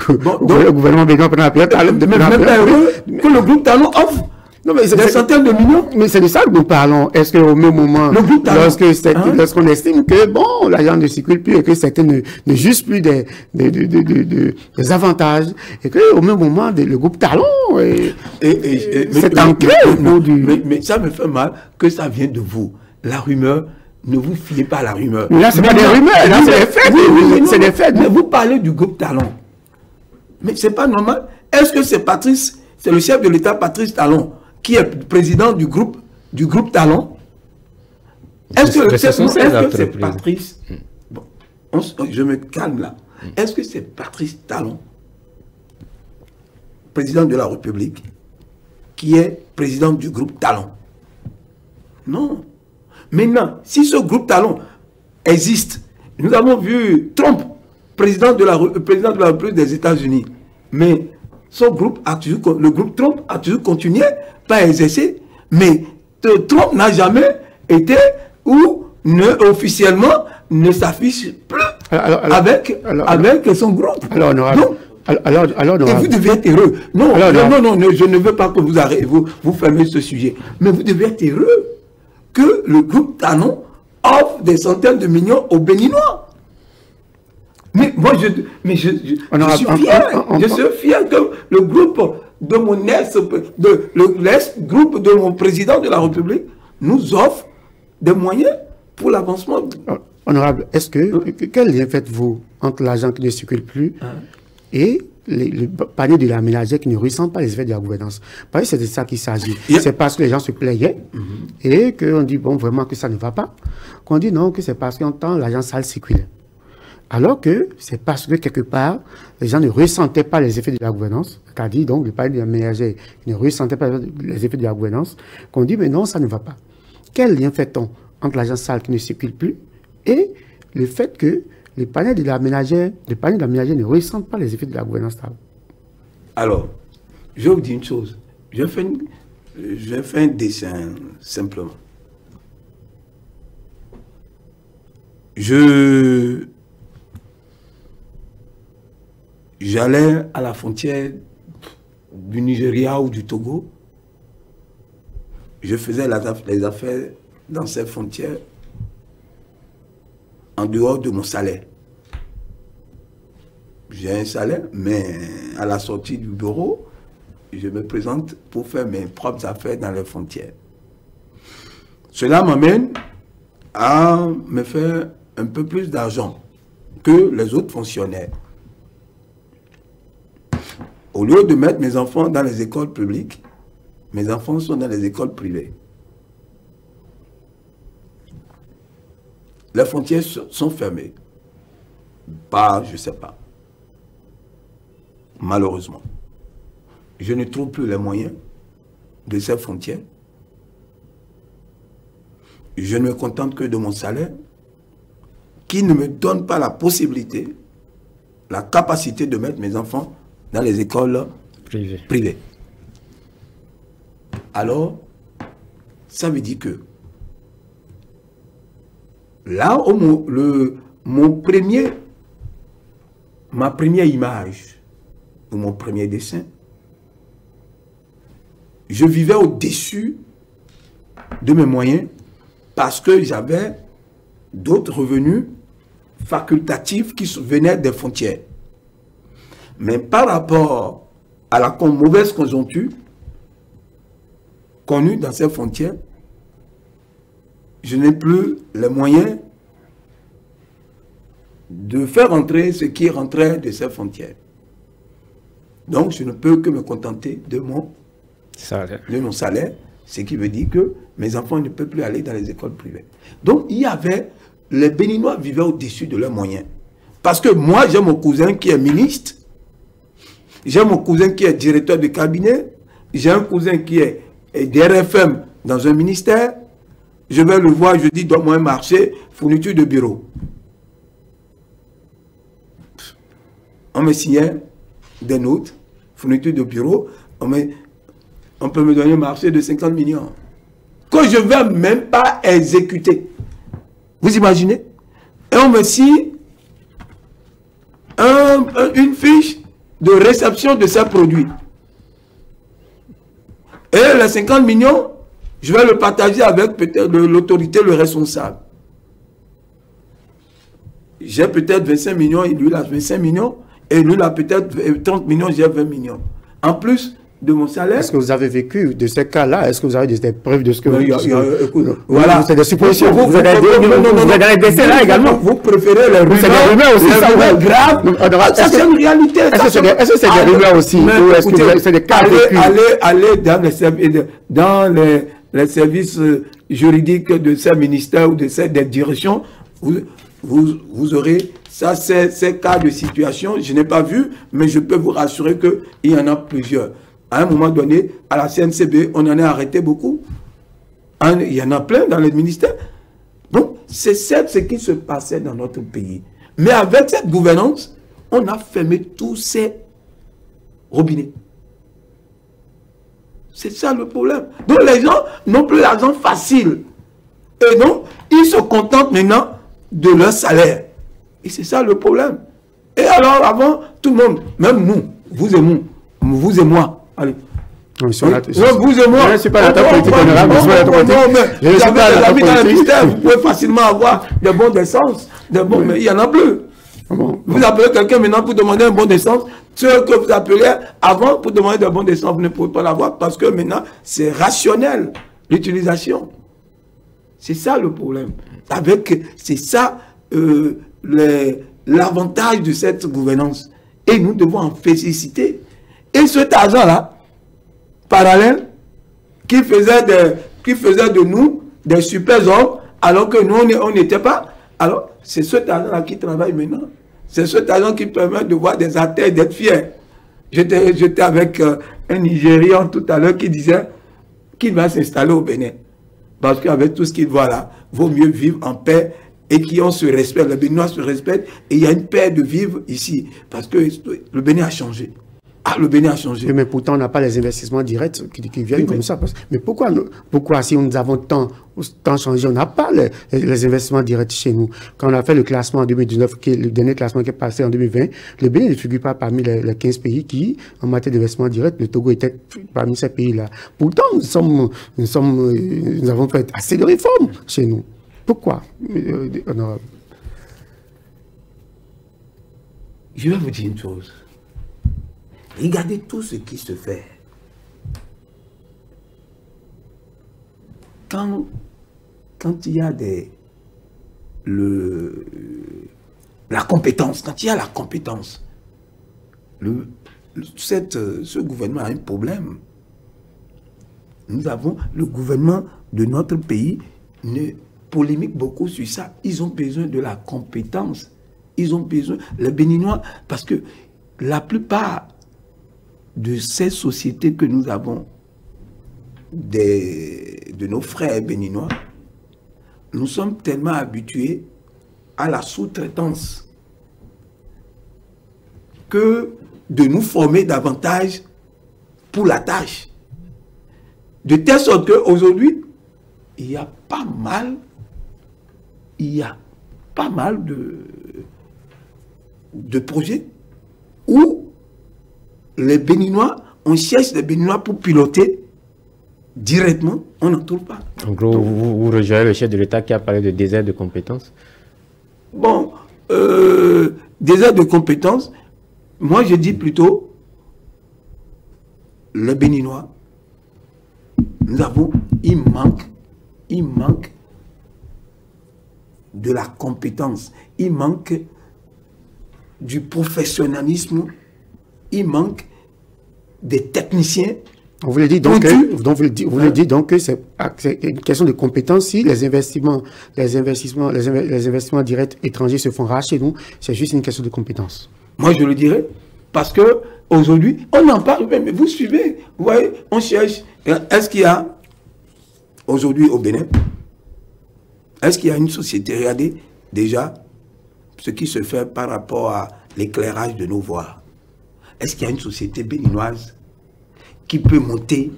gouvernement béninois pendant la période Talon. Même pas heureux que le groupe Talon offre des centaines de millions. Mais c'est de ça que nous parlons. Est-ce qu'au même moment, lorsqu'on estime que, bon, l'argent ne circule plus et que certains ne jugent plus des avantages, et qu'au même moment, le groupe Talon, c'est ancré au bout du... Mais ça me fait mal que ça vienne de vous. La rumeur, ne vous fiez pas à la rumeur. Mais là, c'est pas des rumeurs, là, c'est des faits. C'est des faits. Mais vous parlez du groupe Talon. Mais c'est pas normal. Est-ce que c'est le chef de l'État, Patrice Talon, qui est président du groupe Talon? Est-ce que c'est Patrice? Bon, je me calme là. Est-ce que c'est Patrice Talon, président de la République, qui est président du groupe Talon? Non. Maintenant, si ce groupe Talon existe, nous avons vu Trump, président de la République des États-Unis, mais le groupe Trump a toujours continué, pas exercer, mais Trump n'a jamais été ou officiellement ne s'affiche plus avec son groupe. Alors, et vous devez être heureux. Non, je ne veux pas que vous fermez ce sujet, mais vous devez être heureux que le groupe Talon offre des centaines de millions aux Béninois. Mais moi, je suis fier. Je suis fier que le groupe de l'ex-groupe de mon président de la République nous offre des moyens pour l'avancement. Honorable, est-ce que, quel lien faites-vous entre l'argent qui ne circule plus et le panier de la ménagère qui ne ressent pas les effets de la gouvernance? Parce que c'est de ça qu'il s'agit. C'est parce que les gens se plaignaient et qu'on dit, bon, vraiment que ça ne va pas, qu'on dit non, que c'est parce qu'on entend l'argent sale circuler. Alors que c'est parce que quelque part, les gens ne ressentaient pas les effets de la gouvernance, qu'a dit donc le panier de la ménagère qui ne ressentait pas les effets de la gouvernance, qu'on dit, mais non, ça ne va pas. Quel lien fait-on entre l'argent sale qui ne circule plus et le fait que les paniers de la ménagère ne ressentent pas les effets de la gouvernance stable? Alors, je vais vous dire une chose. Je fais un dessin simplement. J'allais à la frontière du Nigeria ou du Togo. Je faisais les affaires dans ces frontières en dehors de mon salaire. J'ai un salaire, mais à la sortie du bureau, je me présente pour faire mes propres affaires dans les frontières. Cela m'amène à me faire un peu plus d'argent que les autres fonctionnaires. Au lieu de mettre mes enfants dans les écoles publiques, mes enfants sont dans les écoles privées. Les frontières sont fermées. Par, je ne sais pas. Malheureusement. Je ne trouve plus les moyens de ces frontières. Je ne me contente que de mon salaire, qui ne me donne pas la possibilité, la capacité de mettre mes enfants dans les écoles privées. Alors, ça veut dire que là, ma première image, ou mon premier dessin, je vivais au-dessus de mes moyens parce que j'avais d'autres revenus facultatifs qui venaient des frontières. Mais par rapport à la mauvaise conjoncture connue dans ces frontières, je n'ai plus les moyens de faire entrer ce qui rentrait de ces frontières. Donc, je ne peux que me contenter de mon salaire, ce qui veut dire que mes enfants ne peuvent plus aller dans les écoles privées. Donc, les Béninois vivaient au-dessus de leurs moyens. Parce que moi, j'ai mon cousin qui est ministre, j'ai mon cousin qui est directeur de cabinet, j'ai un cousin qui est DRFM dans un ministère, je vais le voir, je dis, donne-moi un marché, fourniture de bureau. On me signait des notes, fourniture de bureau, on peut me donner un marché de 50 millions. Que je ne vais même pas exécuter. Vous imaginez? Et on me signe une fiche de réception de ces produits. Et les 50 millions, je vais le partager avec peut-être l'autorité, le responsable. J'ai peut-être 25 millions, et lui il a 25 millions, et lui il a peut-être 30 millions, j'ai 20 millions. En plus de mon salaire. Est-ce que vous avez vécu de ces cas-là? Est-ce que vous avez des preuves de ce que vous... Écoute, voilà. C'est des suppositions. Vous avez des décès là également. Vous préférez les rumeurs. C'est des rumeurs aussi, ça, ouais. Grave. Ça, c'est une réalité. Est-ce que c'est des rumeurs aussi? Ou est-ce que c'est des cas vécus? Allez dans les services juridiques de ces ministères ou de ces directions, vous aurez ça, ces cas de situation. Je n'ai pas vu, mais je peux vous rassurer qu'il y en a plusieurs. À un moment donné, à la CNCB, on en a arrêté beaucoup. Il y en a plein dans les ministères. Donc, c'est ce qui se passait dans notre pays. Mais avec cette gouvernance, on a fermé tous ces robinets. C'est ça le problème. Donc, les gens n'ont plus l'argent facile. Et donc, ils se contentent maintenant de leur salaire. Et c'est ça le problème. Et alors, avant, tout le monde, même nous, vous et moi, allez. Vous et moi. Je ne suis pas dans la politique honorable. Vous pouvez facilement avoir des bons d'essence. Mais il n'y en a plus. Vous appelez quelqu'un maintenant pour demander un bon d'essence. Ce que vous appelez avant pour demander des bons d'essence, vous ne pouvez pas l'avoir parce que maintenant, c'est rationnel, l'utilisation. C'est ça le problème. C'est ça l'avantage de cette gouvernance. Et nous devons en féliciter. Et cet argent-là, parallèle, qui faisait de nous des super-hommes, alors que nous, on n'était pas. Alors, c'est cet argent-là qui travaille maintenant. C'est cet argent qui permet de voir des athées et d'être fiers. J'étais avec un Nigérian tout à l'heure qui disait qu'il va s'installer au Bénin. Parce qu'avec tout ce qu'il voit là, vaut mieux vivre en paix et qui ont ce respect. Le Béninois se respecte et il y a une paix de vivre ici. Parce que le Bénin a changé. Ah, le Bénin a changé. Mais pourtant, on n'a pas les investissements directs qui viennent comme ça. Mais pourquoi si nous avons tant changé, on n'a pas les investissements directs chez nous? Quand on a fait le classement en 2019, le dernier classement qui est passé en 2020, le Bénin ne figure pas parmi les 15 pays qui, en matière d'investissement direct, le Togo était parmi ces pays-là. Pourtant, nous avons fait assez de réformes chez nous. Pourquoi, honorable? Je vais vous dire une chose. Regardez tout ce qui se fait. Quand il y a la compétence, quand il y a la compétence, ce gouvernement a un problème. Nous avons le gouvernement de notre pays polémique beaucoup sur ça. Ils ont besoin de la compétence. Ils ont besoin, les Béninois, parce que la plupart de ces sociétés que nous avons, de nos frères béninois, nous sommes tellement habitués à la sous-traitance que de nous former davantage pour la tâche. De telle sorte qu'aujourd'hui, il y a pas mal de projets où les Béninois, on cherche les Béninois pour piloter directement, on n'en trouve pas. En gros, vous rejoignez le chef de l'État qui a parlé de désert de compétences. Bon, désert de compétences, moi je dis plutôt, les Béninois, il manque de la compétence, il manque du professionnalisme, il manque des techniciens. Vous voulez dire donc que c'est une question de compétence. Si les investissements directs étrangers se font racheter nous, c'est juste une question de compétence. Moi je le dirais, parce que aujourd'hui, on en parle, mais vous suivez, vous voyez, on cherche. Est-ce qu'il y a aujourd'hui au Bénin, est-ce qu'il y a une société, regardez déjà ce qui se fait par rapport à l'éclairage de nos voies. Est-ce qu'il y a une société béninoise qui peut monter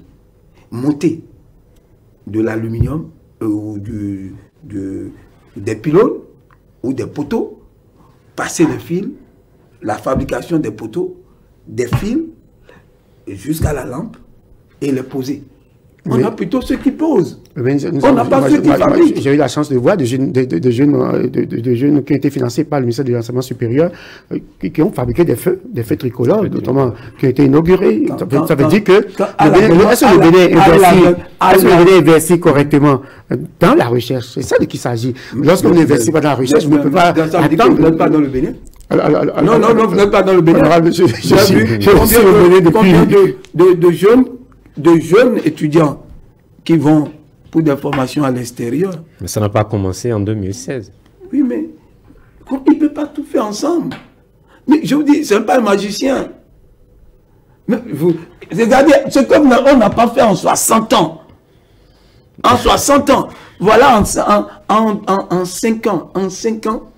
de l'aluminium ou des pylônes ou des poteaux, passer les fils, la fabrication des poteaux, des fils jusqu'à la lampe et les poser? On a plutôt ceux qui posent. On n'a pas ceux qui fabriquent. J'ai eu la chance de voir des jeunes qui ont été financés par le ministère de l'Enseignement supérieur qui ont fabriqué des feux tricolores, notamment qui ont été inaugurés. Ça veut dire que est-ce que le Bénin investit correctement dans la recherche? C'est ça de qui il s'agit. Lorsqu'on investit pas dans la recherche, vous ne pouvez pas attendre. Vous n'êtes pas dans le Bénin? Non, vous n'êtes pas dans le Bénin. Combien de jeunes étudiants qui vont pour des formations à l'extérieur. Mais ça n'a pas commencé en 2016. Oui, mais il ne peut pas tout faire ensemble. Mais je vous dis, ce n'est pas un magicien. Mais vous, regardez, ce qu'on n'a pas fait en 60 ans. En 60 ans. Voilà, en 5 ans. En 5 ans,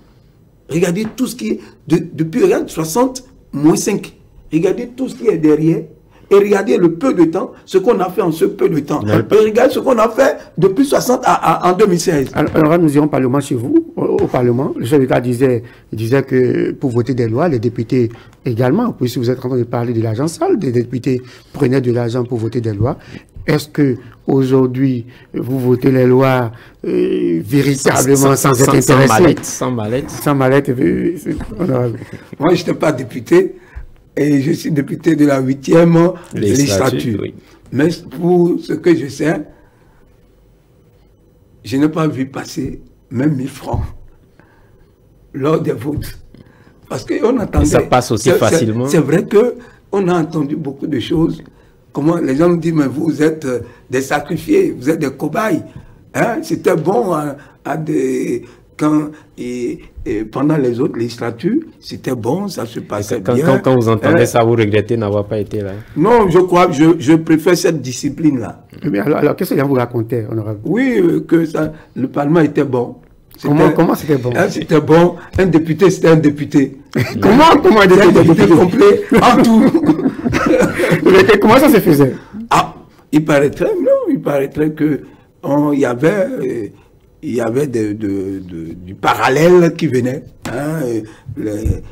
regardez tout ce qui est, depuis 60 moins 5. Regardez tout ce qui est derrière. Et regardez le peu de temps, ce qu'on a fait en ce peu de temps. Et regardez ce qu'on a fait depuis 60 en 2016. Alors, nous irons au Parlement chez vous, au Parlement. Le chef d'État disait que pour voter des lois, les députés également, puisque vous êtes en train de parler de l'argent sale, des députés prenaient de l'argent pour voter des lois. Est-ce que aujourd'hui vous votez les lois véritablement sans être intéressé? Sans mallette. Sans mallette. Moi, je n'étais pas député. Et je suis député de la 8e législature. Oui. Mais pour ce que je sais, je n'ai pas vu passer même 1000 francs lors des votes. Parce qu'on entendait... Et ça passe aussi facilement. C'est vrai qu'on a entendu beaucoup de choses. Comment les gens me disent, mais vous êtes des sacrifiés, vous êtes des cobayes. Hein? C'était bon pendant les autres législatures, c'était bon, ça se passait bien. Quand vous entendez ça, vous regrettez n'avoir pas été là? Non, je crois, je préfère cette discipline-là. Mais alors qu'est-ce que vous racontez, honorable? Oui, que le Parlement était bon. Comment c'était bon? C'était bon. Un député, c'était un député. Comment un député complet en tout. Comment ça se faisait? Ah, il paraîtrait que il y avait du parallèle qui venait. Hein,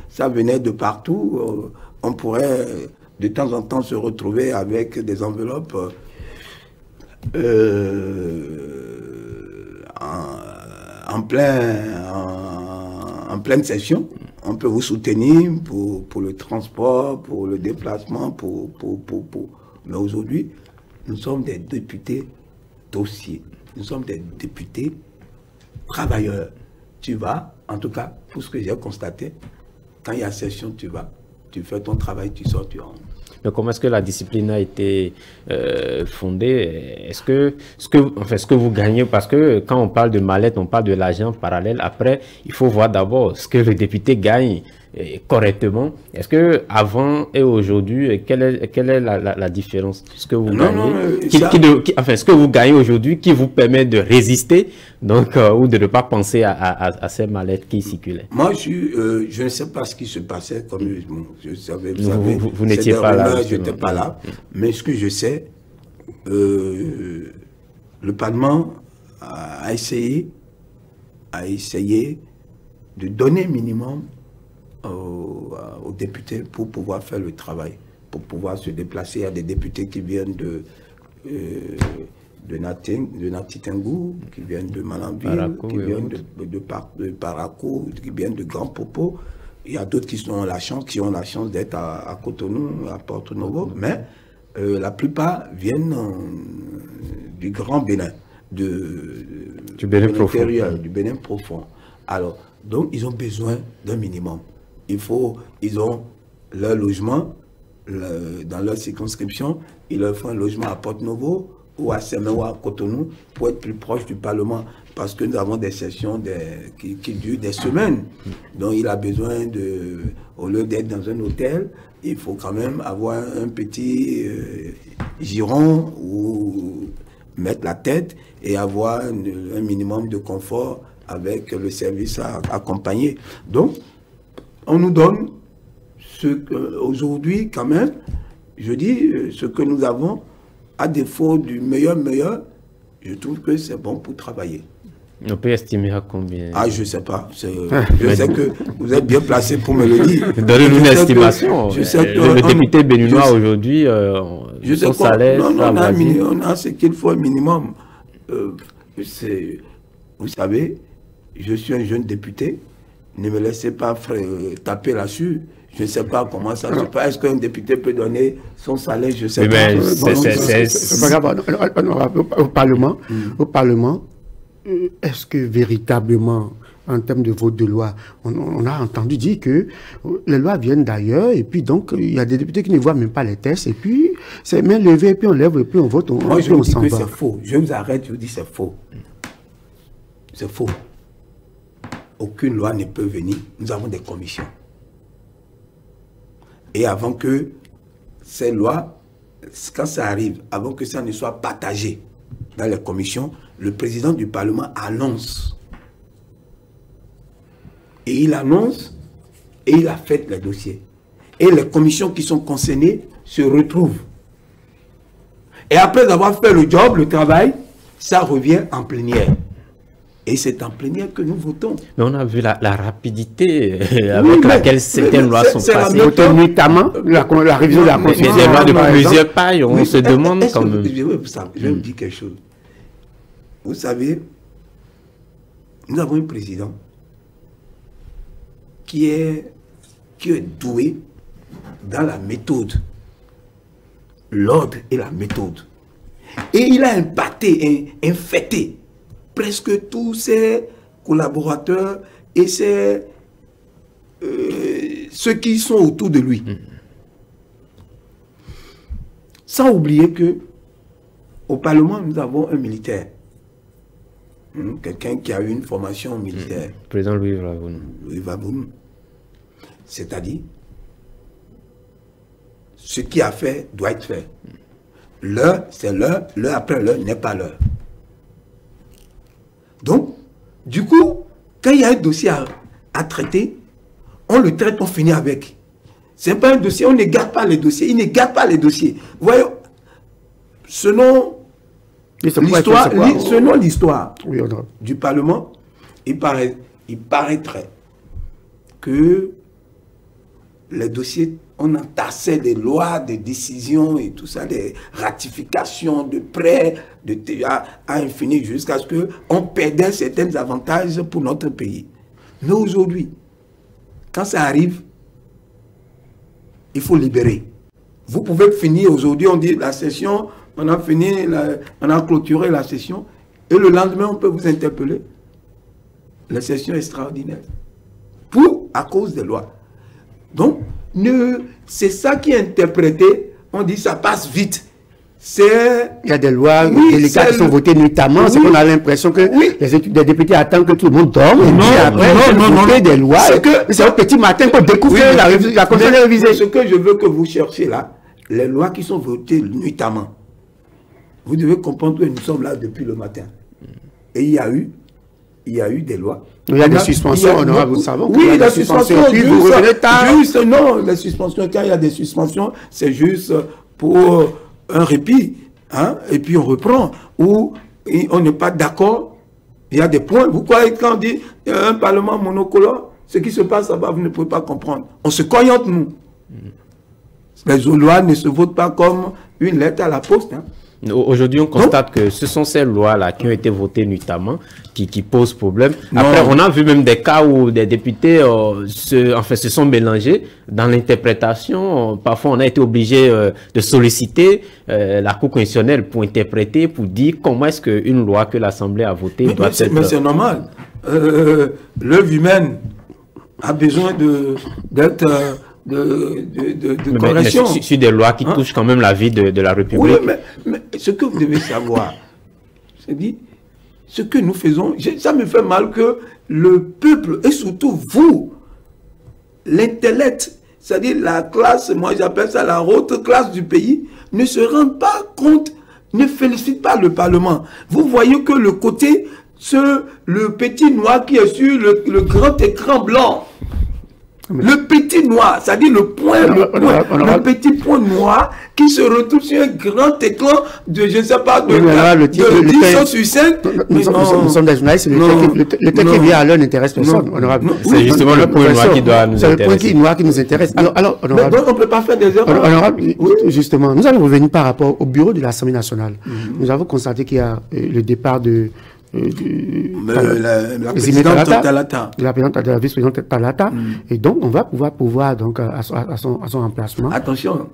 ça venait de partout. On pourrait de temps en temps se retrouver avec des enveloppes en pleine session. On peut vous soutenir pour le transport, pour le déplacement, Mais aujourd'hui, nous sommes des députés dossiers. Nous sommes des députés travailleurs. Tu vas, en tout cas, pour ce que j'ai constaté, quand il y a session, tu vas, tu fais ton travail, tu sors, tu rentres. Mais comment est-ce que la discipline a été fondée? Est-ce que vous gagnez? Parce que quand on parle de mallette, on parle de l'argent parallèle. Après, il faut voir d'abord ce que le député gagne correctement. Est-ce que avant et aujourd'hui, quelle est la différence? Ce que vous gagnez, ce que vous gagnez aujourd'hui qui vous permet de résister, donc ou de ne pas penser à ces mallettes qui circulaient? Moi, je ne sais pas ce qui se passait. Comme je savais, vous n'étiez pas là. Je n'étais pas là. Mais ce que je sais, le Parlement a essayé de donner minimum aux députés pour pouvoir faire le travail, pour pouvoir se déplacer. Il y a des députés qui viennent de Natitengou, qui viennent de Malanville, qui viennent de Parakou, qui viennent de Grand Popo. Il y a d'autres qui ont la chance d'être à Cotonou, à Porto Novo, mais la plupart viennent du Grand Bénin, du Bénin profond. Du Bénin profond. Alors, donc, ils ont besoin d'un minimum. Ils ont leur logement dans leur circonscription, ils leur font un logement à Porto Novo ou à Sémé ou à Cotonou pour être plus proche du Parlement, parce que nous avons des sessions qui durent des semaines. Donc il a besoin au lieu d'être dans un hôtel, il faut quand même avoir un petit giron où mettre la tête et avoir un minimum de confort avec le service accompagné. Donc, on nous donne aujourd'hui, quand même, je dis, ce que nous avons, à défaut du meilleur, je trouve que c'est bon pour travailler. On peut estimer à combien? Ah, je ne sais pas. Je sais que vous êtes bien placé pour me le dire. Donnez-nous une estimation. Le député béninois aujourd'hui, son salaire... Non, on a ce qu'il faut un minimum. Vous savez, je suis un jeune député. Ne me laissez pas taper là-dessus. Je ne sais pas comment ça se passe. Est-ce qu'un député peut donner son salaire? Je ne sais pas. C'est pas grave. Au Parlement, est-ce que véritablement, en termes de vote de loi, on a entendu dire que les lois viennent d'ailleurs, et puis donc, il y a des députés qui ne voient même pas les textes, et puis c'est main levée, et puis on lève, et puis on vote, Moi, je vous dis que c'est faux. Je vous arrête, je vous dis c'est faux. C'est faux. Aucune loi ne peut venir. Nous avons des commissions. Et avant que ces lois, quand ça arrive, avant que ça ne soit partagé dans les commissions, le président du Parlement annonce. Et il annonce et il affecte les dossiers. Et les commissions qui sont concernées se retrouvent. Et après avoir fait le job, le travail, ça revient en plénière. Et c'est en plénière que nous votons. Mais on a vu la rapidité avec laquelle certaines lois sont passées. Notamment la révision de la Constitution. Des lois de plusieurs pailles, on se demande quand même. Je vais vous dire quelque chose. Vous savez, nous avons un président qui est doué dans la méthode, l'ordre et la méthode. Et il a impacté, infecté presque tous ces collaborateurs et ceux qui sont autour de lui. Sans oublier que au Parlement, nous avons un militaire. Quelqu'un qui a eu une formation militaire. Président Louis Vavounou. Louis Vavounou. C'est-à-dire, ce qui a fait doit être fait. L'heure, c'est l'heure. L'heure après l'heure n'est pas l'heure. Donc, du coup, quand il y a un dossier à traiter, on le traite, on finit avec. Ce n'est pas un dossier, on ne garde pas les dossiers. Il ne garde pas les dossiers. Vous voyez, selon l'histoire du Parlement, il paraîtrait que les dossiers, on entassait des lois, des décisions et tout ça, des ratifications de prêts, de TVA à infini, jusqu'à ce qu'on perdait certains avantages pour notre pays. Mais aujourd'hui, quand ça arrive, il faut libérer. Vous pouvez finir aujourd'hui, on dit la session, on a fini, on a clôturé la session, et le lendemain, on peut vous interpeller. La session extraordinaire. À cause des lois. Donc, c'est ça qui est interprété. On dit ça passe vite. Il y a des lois délicates qui sont votées nuitamment. C'est qu'on a l'impression que les députés attendent que tout le monde dorme. Et puis après, voter des lois. C'est au petit matin qu'on découvre la constitution révisée. Ce que je veux que vous cherchiez là, les lois qui sont votées nuitamment. Vous devez comprendre que nous sommes là depuis le matin. Et il y a eu des lois. Il y a des suspensions, honorable, vous savez. Oui, des suspensions. Non, les suspensions, quand il y a des suspensions, c'est juste pour un répit. Hein, et puis on reprend. Ou on n'est pas d'accord. Il y a des points. Vous croyez quand on dit un parlement monocolore, ce qui se passe là-bas, vous ne pouvez pas comprendre. On se cogne entre nous. Les lois ne se votent pas comme une lettre à la poste. Hein. Aujourd'hui, on constate que ce sont ces lois-là qui ont été votées nuitamment qui posent problème. Après, on a vu même des cas où des députés se sont mélangés dans l'interprétation. Parfois, on a été obligé de solliciter la Cour constitutionnelle pour interpréter, pour dire comment est-ce qu'une loi que l'Assemblée a votée doit être... Mais c'est normal. L'œuvre humaine a besoin d'être... de correction. Mais sur des lois qui touchent quand même la vie de la République. Oui, mais ce que vous devez savoir, c'est dit, ce que nous faisons, ça me fait mal que le peuple, et surtout vous, l'intellect, c'est-à-dire la classe, moi j'appelle ça la haute classe du pays, ne se rendent pas compte, ne félicite pas le Parlement. Vous voyez que le côté, le petit noir qui est sur le grand écran blanc, le petit noir, c'est-à-dire le petit point noir qui se retrouve sur un grand écran de, je ne sais pas, de 10 sur 5. Nous sommes des journalistes, le texte qui vient à l'heure n'intéresse personne. C'est justement le point noir qui doit nous intéresser. C'est le point noir qui nous intéresse. Alors, mais donc on ne peut pas faire des erreurs. Honorable, justement, nous allons revenir par rapport au bureau de l'Assemblée nationale. Nous avons constaté qu'il y a le départ de la présidente Talata. De la vice-présidente Talata. Et donc, on va pouvoir donc, à son remplacement. Attention,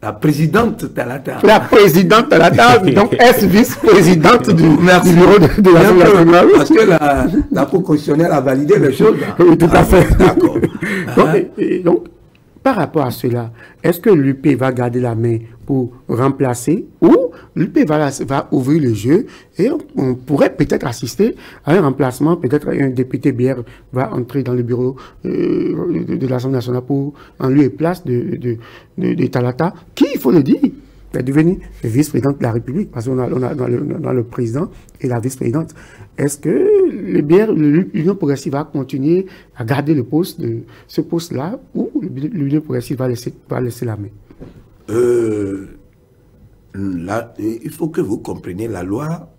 la présidente Talata. La présidente Talata, donc ex-vice-présidente du bureau de l'Assemblée nationale. Parce que la Cour constitutionnelle a validé les choses. Oui, tout à fait. D'accord. Donc, par rapport à cela, est-ce que l'UP va garder la main pour remplacer ou l'UP va ouvrir le jeu et on pourrait peut-être assister à un remplacement, peut-être un député BR va entrer dans le bureau de l'Assemblée nationale pour en lieu et place de Talata, qui, il faut le dire, est devenu vice-présidente de la République, parce qu'on a le président et la vice-présidente. Est-ce que l'Union progressive va continuer à garder ce poste-là, ou l'Union progressive va laisser la main? Il faut que vous compreniez la loi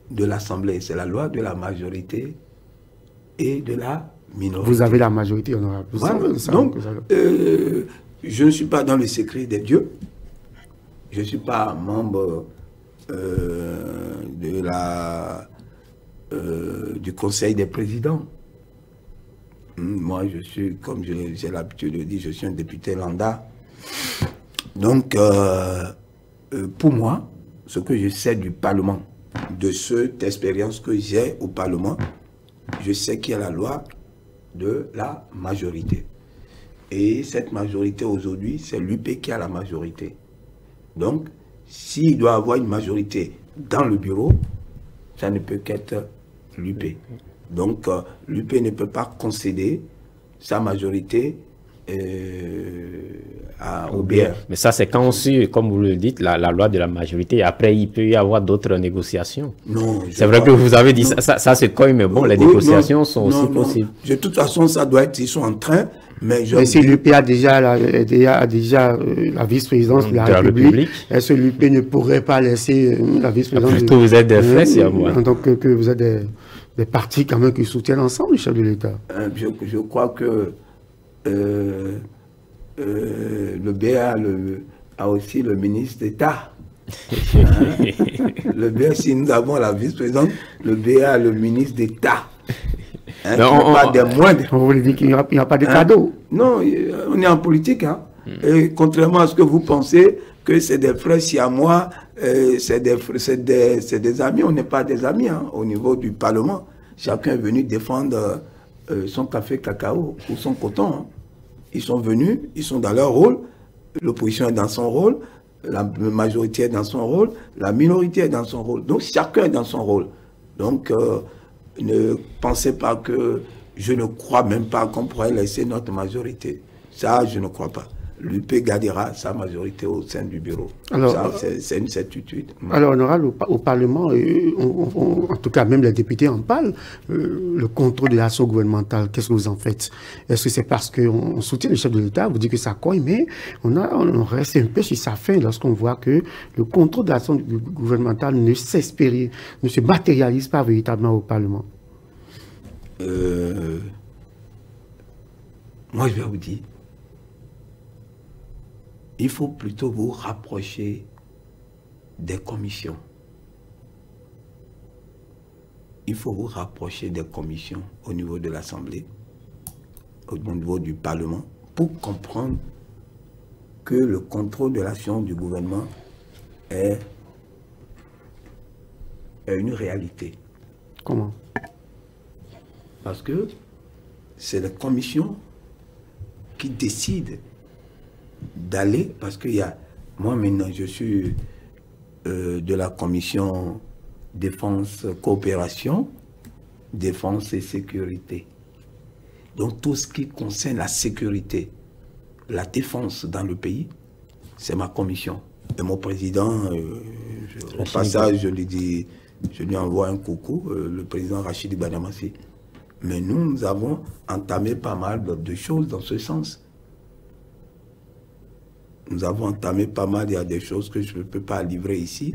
de l'Assemblée, c'est la loi de la majorité et de la minorité. Vous avez la majorité, honorable. Donc, je ne suis pas dans le secret des dieux. Je ne suis pas membre du Conseil des présidents. Moi, je suis, comme j'ai l'habitude de dire, je suis un député lambda. Donc, pour moi, ce que je sais du Parlement, de cette expérience que j'ai au Parlement, je sais qu'il y a la loi de la majorité. Et cette majorité aujourd'hui, c'est l'UP qui a la majorité. Donc, s'il doit avoir une majorité dans le bureau, ça ne peut qu'être l'UP. Donc, l'UP ne peut pas concéder sa majorité au BR. Mais ça, c'est quand on suit, comme vous le dites, la loi de la majorité. Après, il peut y avoir d'autres négociations. Non. C'est vrai que vous avez dit ça c'est quand même bon, les négociations sont aussi possibles. De toute façon, ça doit être, ils sont en train. Mais si l'UP a déjà la vice-présidence de la République, est-ce que l'UP ne pourrait pas laisser la vice-présidence plutôt vous êtes des frères, c'est à moi. Donc que vous êtes des partis quand même qui soutiennent ensemble le chef de l'État. Je crois que le BA a aussi le ministre d'État. Le BA, si nous avons la vice-présidente, le BA a le ministre d'État. Pas des moindres. On voulait dire qu'il n'y a pas de cadeau. Non, on est en politique. Et contrairement à ce que vous pensez, que c'est des frères siamois, c'est des amis, on n'est pas des amis au niveau du Parlement. Chacun est venu défendre son café cacao ou son coton. Ils sont venus, ils sont dans leur rôle, l'opposition est dans son rôle, la majorité est dans son rôle, la minorité est dans son rôle. Donc chacun est dans son rôle. Donc ne pensez pas que je ne crois même pas qu'on pourrait laisser notre majorité. Ça, je ne crois pas. L'UP gardera sa majorité au sein du bureau. Alors, c'est une certitude. Alors, honorable, au Parlement, en tout cas, même les députés en parlent, le contrôle de l'action gouvernementale, qu'est-ce que vous en faites? Est-ce que c'est parce qu'on soutient le chef de l'État, vous dites que ça cogne, mais on reste un peu sur sa fin lorsqu'on voit que le contrôle de l'action gouvernementale ne se matérialise pas véritablement au Parlement? Moi, je vais vous dire, il faut plutôt vous rapprocher des commissions. Il faut vous rapprocher des commissions au niveau de l'Assemblée, au niveau du Parlement, pour comprendre que le contrôle de l'action du gouvernement est une réalité. Comment? Parce que c'est la commission qui décide d'aller, parce qu'il y a, moi maintenant je suis de la commission défense, coopération, défense et sécurité. Donc tout ce qui concerne la sécurité, la défense dans le pays, c'est ma commission. Et mon président, au passage, je lui envoie un coucou, le président Rachid Badamassi. Mais nous avons entamé pas mal de choses dans ce sens. Nous avons entamé pas mal, il y a des choses que je ne peux pas livrer ici,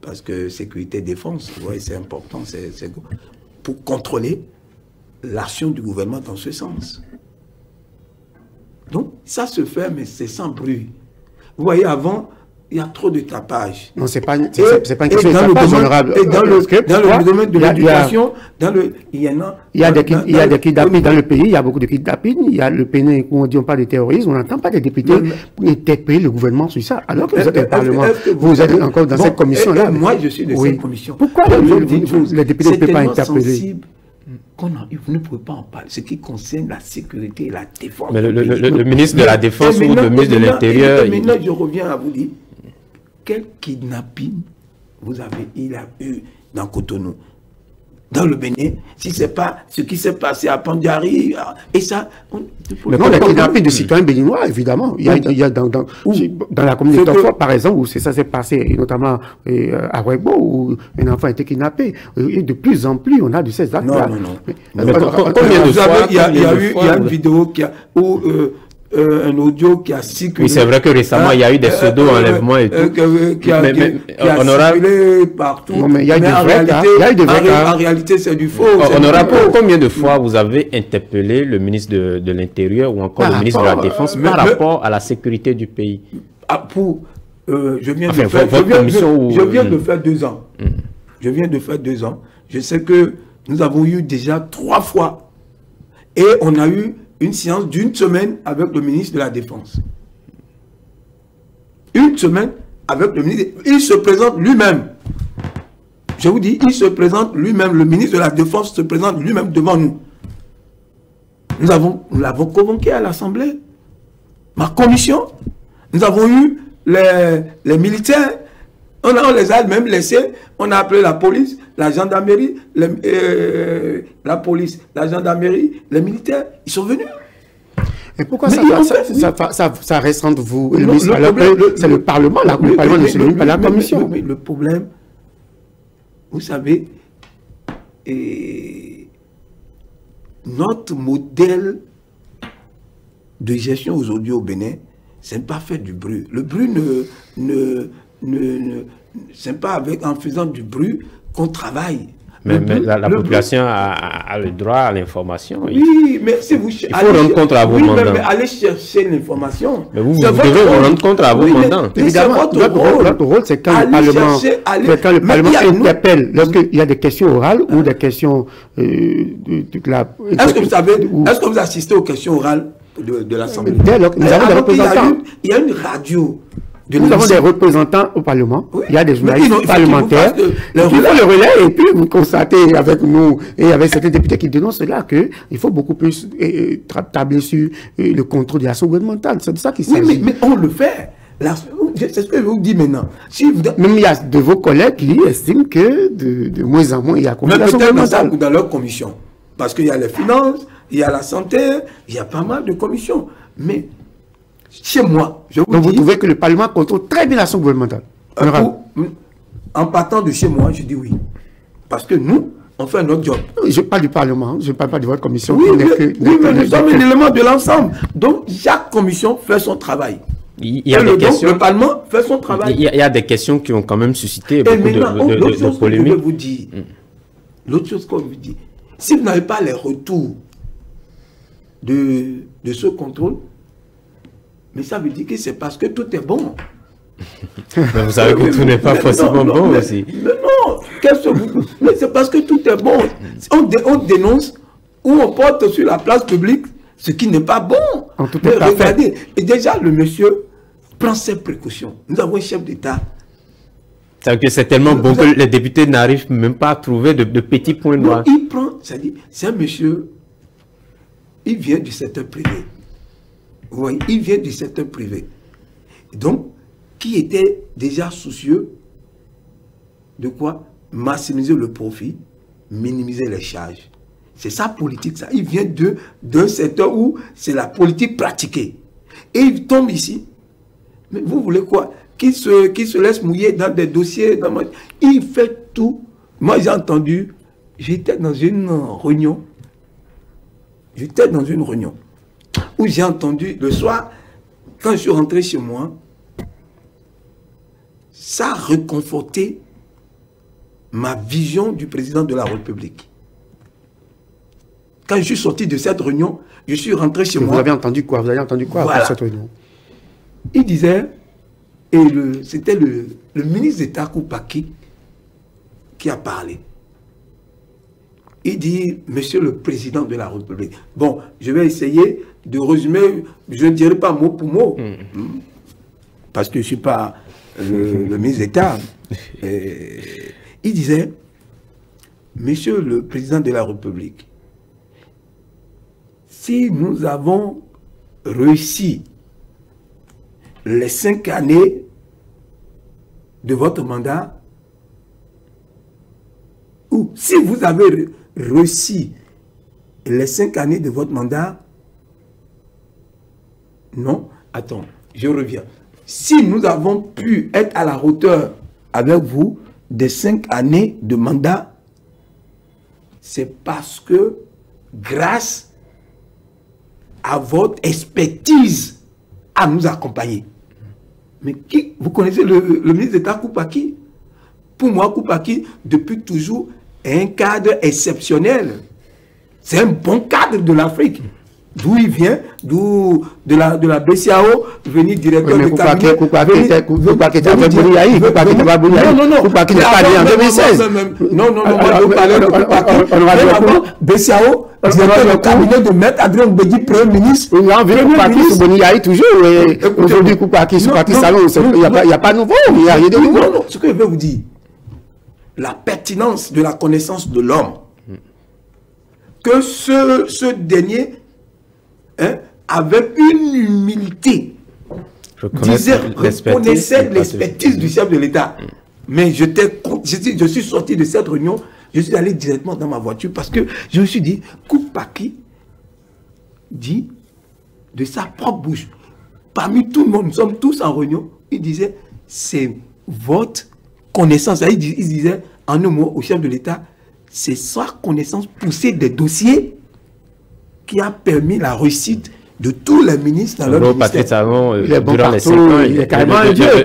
parce que sécurité défense, ouais, c'est important, c'est pour contrôler l'action du gouvernement dans ce sens. Donc, ça se fait, mais c'est sans bruit. Vous voyez, avant, il y a trop de tapage. Non, c'est pas une question de tapage, honorable. Et dans le domaine de l'éducation, il y en a... Il y a des kidnappings dans le pays, il y a beaucoup de kidnappings. Il y a le Pénin où on dit on parle de terrorisme, on n'entend pas des députés interpeller le gouvernement sur ça. Alors que vous êtes au Parlement, vous êtes encore dans cette commission-là. Moi, je suis de cette commission. Pourquoi les députés ne peuvent pas interpeller? Vous ne pouvez pas en parler. Ce qui concerne la sécurité et la défense. Mais le ministre de la Défense ou le ministre de l'Intérieur... Maintenant, je reviens à vous dire, quel kidnapping il a eu dans Cotonou, dans le Bénin, si ce n'est pas ce qui s'est passé à Pandiari, et ça... Mais non, les kidnappings de citoyens béninois, évidemment. Il y a dans la commune de Tofo, par exemple, où ça s'est passé, et notamment à Ouegbo, où un enfant a été kidnappé. Et de plus en plus, on a de ces actes-là. Non. Combien de fois il y a une vidéo où... un audio qui a circulé. Oui, c'est vrai que récemment, il y a eu des pseudo-enlèvements et tout. Qui a circulé partout. Non, mais il y a eu des vrais cas. En réalité, c'est du faux. Honorable, combien de fois vous avez interpellé le ministre de l'Intérieur ou encore le ministre de la Défense par rapport à la sécurité du pays? Je viens de faire 2 ans. Je viens de faire 2 ans. Je sais que nous avons eu déjà 3 fois. Et on a eu une séance d'1 semaine avec le ministre de la Défense. 1 semaine avec le ministre. Il se présente lui-même. Je vous dis, il se présente lui-même, le ministre de la Défense se présente lui-même devant nous. Nous l'avons convoqué à l'Assemblée. Ma commission, nous avons eu les militaires, on les a même laissés, on a appelé la police, la gendarmerie, la police, la gendarmerie, les militaires, ils sont venus. Et pourquoi ça reste entre vous et le ministre? C'est le Parlement, le Parlement ne se réunit pas la commission. Le problème, vous savez, notre modèle de gestion aujourd'hui au Bénin, c'est pas faire du bruit. Le bruit c'est pas en faisant du bruit qu'on travaille. Mais la population a le droit à l'information. Oui, mais si vous... Il faut rendre compte à vos mandants. Mais allez chercher l'information. Mais vous devez vous rendre compte à vos mandants. Évidemment, votre rôle, c'est quand le Parlement interpelle, lorsqu'il y a des questions orales ou des questions... Est-ce que vous assistez aux questions orales de l'Assemblée? Nous avons des représentants. Il y a une radio. Nous avons des représentants au Parlement, oui. Il y a des journalistes parlementaires, il faut le relais et puis vous constatez avec nous et avec certains députés qui dénoncent cela qu'il faut beaucoup plus tabler sur le contrôle de l'action gouvernementale. C'est de ça qu'il s'agit. Oui, mais on le fait. C'est ce que je vous dis maintenant. Même il y a de vos collègues qui estiment que de moins en moins il y a l'action gouvernementale. Dans leur commission. Parce qu'il y a les finances, il y a la santé, il y a pas mal de commissions. Mais chez moi, je vous dis... Donc vous trouvez que le Parlement contrôle très bien l'action gouvernementale? En partant de chez moi, je dis oui. Parce que nous, on fait notre job. Je parle du Parlement, je ne parle pas de votre commission. Oui, mais nous sommes un élément de l'ensemble. Donc, chaque commission fait son travail. Il y a des questions, le Parlement fait son travail. Il y a des questions qui ont quand même suscité beaucoup de polémiques. L'autre chose que je vous dis, si vous n'avez pas les retours de ce contrôle, mais ça veut dire que c'est parce que tout est bon. Mais vous savez que tout n'est pas forcément bon aussi. Mais non, mais c'est parce que tout est bon. On dénonce ou on porte sur la place publique ce qui n'est pas bon. En tout cas, regardez, et déjà le monsieur prend ses précautions. Nous avons un chef d'État. C'est tellement bon que les députés n'arrivent même pas à trouver de petits points noirs. Il prend, c'est un monsieur, il vient du secteur privé. Oui, il vient du secteur privé. Donc, qui était déjà soucieux de quoi? Maximiser le profit, minimiser les charges. C'est sa politique, ça. Il vient d'un secteur où c'est la politique pratiquée. Et il tombe ici. Mais vous voulez quoi? Qui se laisse mouiller dans des dossiers. Il fait tout. Moi, j'ai entendu, j'étais dans une réunion. Où j'ai entendu le soir, quand je suis rentré chez moi, ça a réconforté ma vision du président de la République. Quand je suis sorti de cette réunion, je suis rentré chez moi. Vous avez entendu quoi? Vous avez entendu quoi voilà. Après cette réunion? Il disait, et c'était le ministre d'État Koupaki qui a parlé. Il dit, monsieur le président de la République. Bon, je vais essayer de résumer, je ne dirai pas mot pour mot, parce que je ne suis pas le ministre d'État. Il disait, monsieur le président de la République, si nous avons réussi les 5 années de votre mandat, ou si vous avez réussi les 5 années de votre mandat, non, attends, je reviens. Si nous avons pu être à la hauteur avec vous des 5 années de mandat, c'est parce que grâce à votre expertise à nous accompagner. Mais qui, vous connaissez le ministre d'État Koupaki? Pour moi, Koupaki, depuis toujours, est un cadre exceptionnel. C'est un bon cadre de l'Afrique. D'où il vient, d'où de la BCAO, venir directeur de cabinet. Koupaki était avec Bouniaï, Koupaki n'était pas Bouniaï. Koupaki n'est pas né en 2016. Non, moi je parlais de Koupaki. BCAO, directeur de cabinet de Maître Adrien Mbedi, Premier ministre. On a vu Koupaki sur Bouniaï toujours. Aujourd'hui, Koupaki sur Patrice Talon, il n'y a pas de nouveau, il n'y a rien de nouveau. Non, ce que je veux vous dire, la pertinence de la connaissance de l'homme, que ce dernier avait une humilité, reconnaissait l'expertise du chef de l'État. Mais je suis sorti de cette réunion, je suis allé directement dans ma voiture parce que je me suis dit, Koupaki dit de sa propre bouche, parmi tout le monde, nous sommes tous en réunion, il disait, c'est votre connaissance. Il disait en un mot au chef de l'État, c'est sa connaissance poussée des dossiers qui a permis la réussite de tous les ministres dans leur ministère. Patrice Talon, il est bon durant les partout, 5 ans, il est carrément un dieu. Les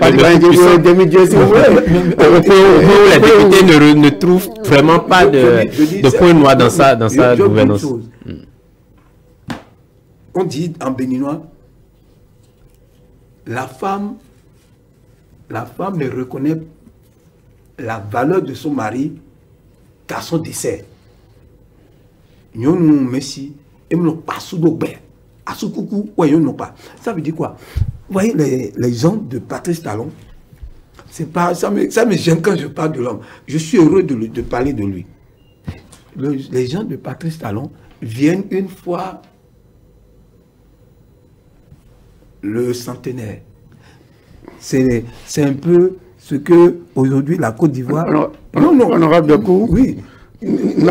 députés ne trouvent vraiment pas de point noir dans sa gouvernance. On dit en béninois, la femme ne reconnaît la valeur de son mari qu'à son décès. Nous, Messi, et nous pas sous nos bains. À ce coucou, ouais, nous pas. Ça veut dire quoi? Vous voyez, les gens de Patrice Talon, c'est pas, ça me gêne quand je parle de l'homme. Je suis heureux de parler de lui. Les gens de Patrice Talon viennent une fois le centenaire. C'est un peu ce que aujourd'hui la Côte d'Ivoire. Honorable Bekou, oui. Nous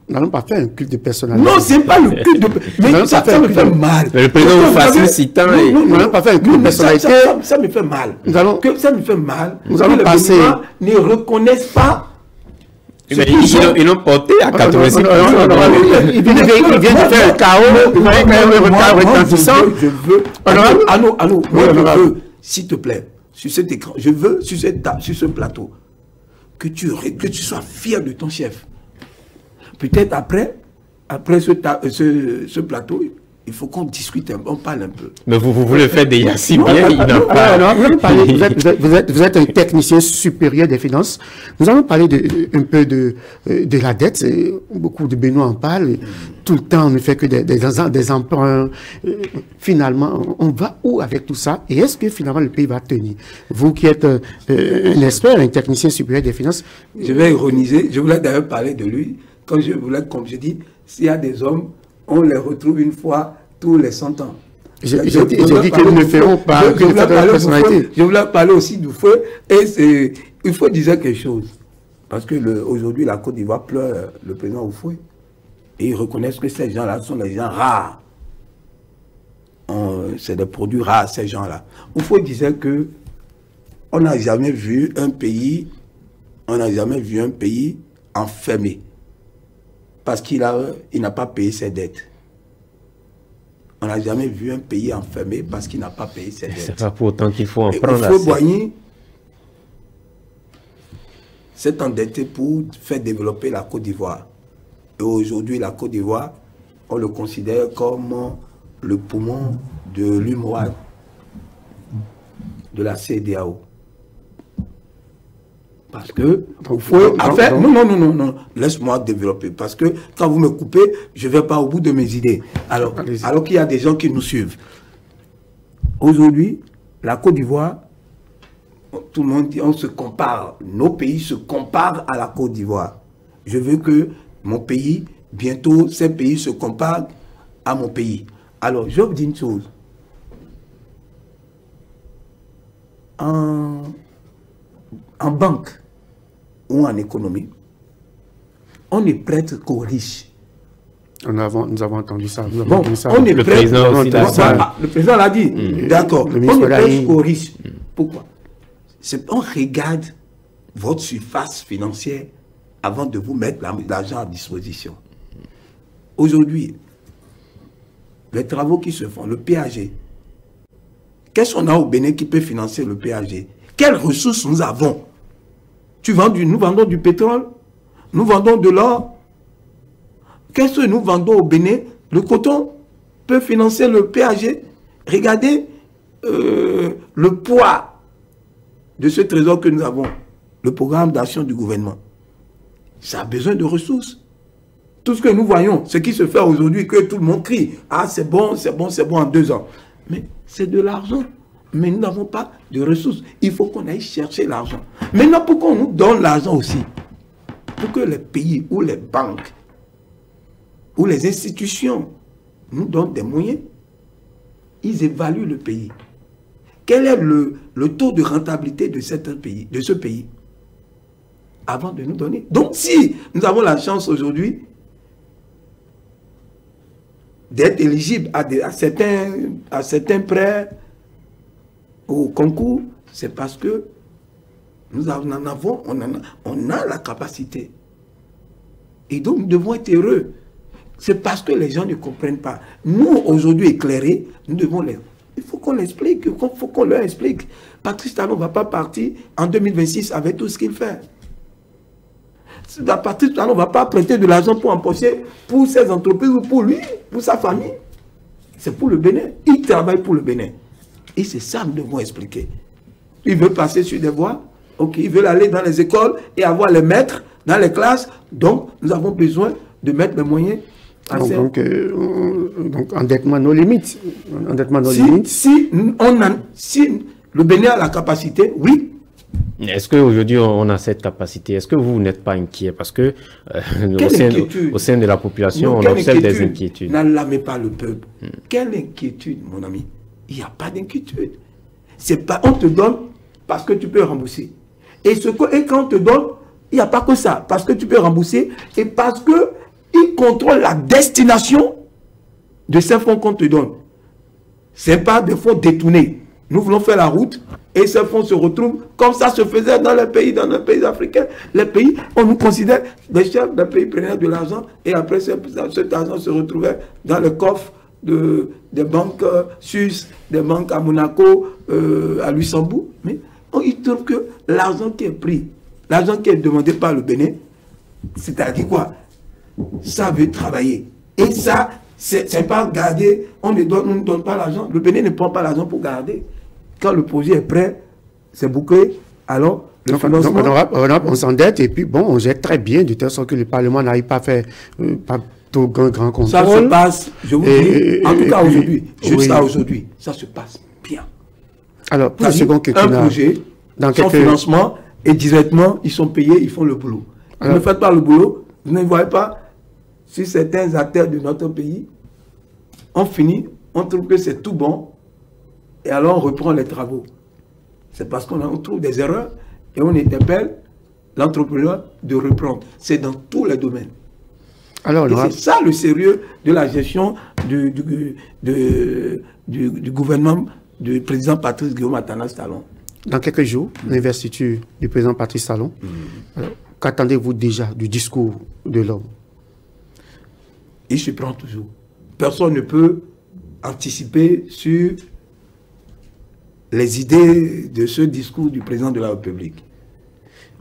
n'allons pas faire un culte de personnalité. Non, c'est pas le culte de mais ça me fait mal. Le président Fassou citant. Nous n'allons pas faire un culte de personnalité. Ça me fait mal. Ça me fait mal. Nous allons passer. Ne reconnaissent pas. Mais ils l'ont porté à 86%. Il vient de faire un chaos. Il va quand même un chaos retentissant. Je veux. Allô, s'il te plaît, sur cet écran, je veux, sur ce plateau, que tu sois fier de ton chef. Peut-être après ce plateau, il faut qu'on discute, on parle un peu. Mais vous voulez faire des si bien, il n'a pas... Vous êtes un technicien supérieur des finances. Nous allons parler un peu de la dette. Beaucoup de Béninois en parlent. Tout le temps, on ne fait que des emprunts. Finalement, on va où avec tout ça? Et est-ce que finalement le pays va tenir? Vous qui êtes un expert, un technicien supérieur des finances. Je vais ironiser. Je voulais d'ailleurs parler de lui. Comme je dis, s'il y a des hommes, on les retrouve une fois tous les 100 ans. J'ai dit qu'ils ne feront pas que la personnalité. Je voulais parler aussi du feu. Et il faut dire quelque chose. Parce que aujourd'hui, la Côte d'Ivoire pleure le président Oufoué. Et ils reconnaissent que ces gens-là sont des gens rares. C'est des produits rares, ces gens-là. Oufoué disait que on n'a jamais vu un pays enfermé. Parce qu'il n'a pas payé ses dettes. On n'a jamais vu un pays enfermé parce qu'il n'a pas payé ses dettes. C'est pas pour autant qu'il faut en prendre assez. Houphouët-Boigny s'est endetté pour faire développer la Côte d'Ivoire. Et aujourd'hui, la Côte d'Ivoire, on le considère comme le poumon de l'UMOA, de la CEDEAO. Parce que non, laisse-moi développer. Parce que quand vous me coupez, je ne vais pas au bout de mes idées. Alors qu'il y a des gens qui nous suivent. Aujourd'hui, la Côte d'Ivoire, tout le monde dit, on se compare. Nos pays se comparent à la Côte d'Ivoire. Je veux que mon pays, bientôt, ces pays se comparent à mon pays. Alors, je vous dis une chose. En banque ou en économie, on ne prête qu'aux riches. Nous avons entendu ça. On est prêt. Le président l'a dit. D'accord. On ne prête qu'aux riches. Pourquoi? On regarde votre surface financière avant de vous mettre l'argent à disposition. Aujourd'hui, les travaux qui se font, le PAG, qu'est-ce qu'on a au Bénin qui peut financer le PAG? Quelles ressources nous avons? Nous vendons du pétrole, nous vendons de l'or. Qu'est-ce que nous vendons au Bénin? Le coton peut financer le PAG. Regardez le poids de ce trésor que nous avons, le programme d'action du gouvernement. Ça a besoin de ressources. Tout ce que nous voyons, ce qui se fait aujourd'hui, que tout le monde crie, ah c'est bon en 2 ans. Mais c'est de l'argent. mais nous n'avons pas de ressources. Il faut qu'on aille chercher l'argent. Maintenant, pourquoi on nous donne l'argent aussi? Pour que les pays ou les banques ou les institutions nous donnent des moyens. Ils évaluent le pays. Quel est le taux de rentabilité de ce pays avant de nous donner? Donc, si nous avons la chance aujourd'hui d'être éligibles à certains prêts au concours, c'est parce que on a la capacité. Et donc, nous devons être heureux. C'est parce que les gens ne comprennent pas. Nous, aujourd'hui éclairés, nous devons les... Il faut qu'on l'explique, il faut qu'on leur explique. Patrice Talon ne va pas partir en 2026 avec tout ce qu'il fait. Patrice Talon ne va pas prêter de l'argent pour empocher pour ses entreprises ou pour lui, pour sa famille. C'est pour le Bénin. Il travaille pour le Bénin. Et c'est ça que nous devons expliquer. Il veut passer sur des voies. Ok, ils veulent aller dans les écoles et avoir les maîtres dans les classes. Donc, nous avons besoin de mettre les moyens. Donc, endettement nos limites. Endettement nos limites. Si le Bénin a la capacité, oui. Est-ce qu'aujourd'hui on a cette capacité? Est-ce que vous n'êtes pas inquiet? Parce que au sein de la population, on observe des inquiétudes. N'alarmez pas le peuple. Quelle inquiétude, mon ami? Il n'y a pas d'inquiétude. C'est pas, on te donne parce que tu peux rembourser. Et quand on te donne, il n'y a pas que ça. Parce que tu peux rembourser et parce qu'ils contrôlent la destination de ces fonds qu'on te donne. Ce n'est pas des fonds détournés. Nous voulons faire la route et ces fonds se retrouvent comme ça se faisait dans les pays africains. Les pays, on nous considère des chefs des pays prenaient de l'argent et après cet argent se retrouvait dans le coffre des banques suisses, des banques à Monaco, à Luxembourg. Mais il trouve que l'argent qui est pris, l'argent qui est demandé par le Bénin, c'est-à-dire quoi? Ça veut travailler. Et ça, c'est pas garder, on ne donne pas l'argent. Le Bénin ne prend pas l'argent pour garder. Quand le projet est prêt, c'est bouclé, alors le financement... Donc on s'endette et puis bon, on gère très bien, de telle sorte que le Parlement n'arrive pas à faire pas tout grand contrôle. Ça se passe, je vous dis, en tout cas aujourd'hui, jusqu'à aujourd'hui, ça se passe bien. Alors, pour second un projet, son financement, et directement, ils sont payés, ils font le boulot. Vous ne faites pas le boulot, vous ne voyez pas, sur certains acteurs de notre pays, on finit, on trouve que c'est tout bon, et alors on reprend les travaux. C'est parce qu'on trouve des erreurs, et on interpelle l'entrepreneur de reprendre. C'est dans tous les domaines. Alors, c'est ça le sérieux de la gestion du gouvernement du président Patrice Guillaume Athanas Talon. Dans quelques jours, l'investiture du président Patrice Talon. Qu'attendez-vous déjà du discours de l'homme? Il se prend toujours. Personne ne peut anticiper sur les idées de ce discours du président de la République.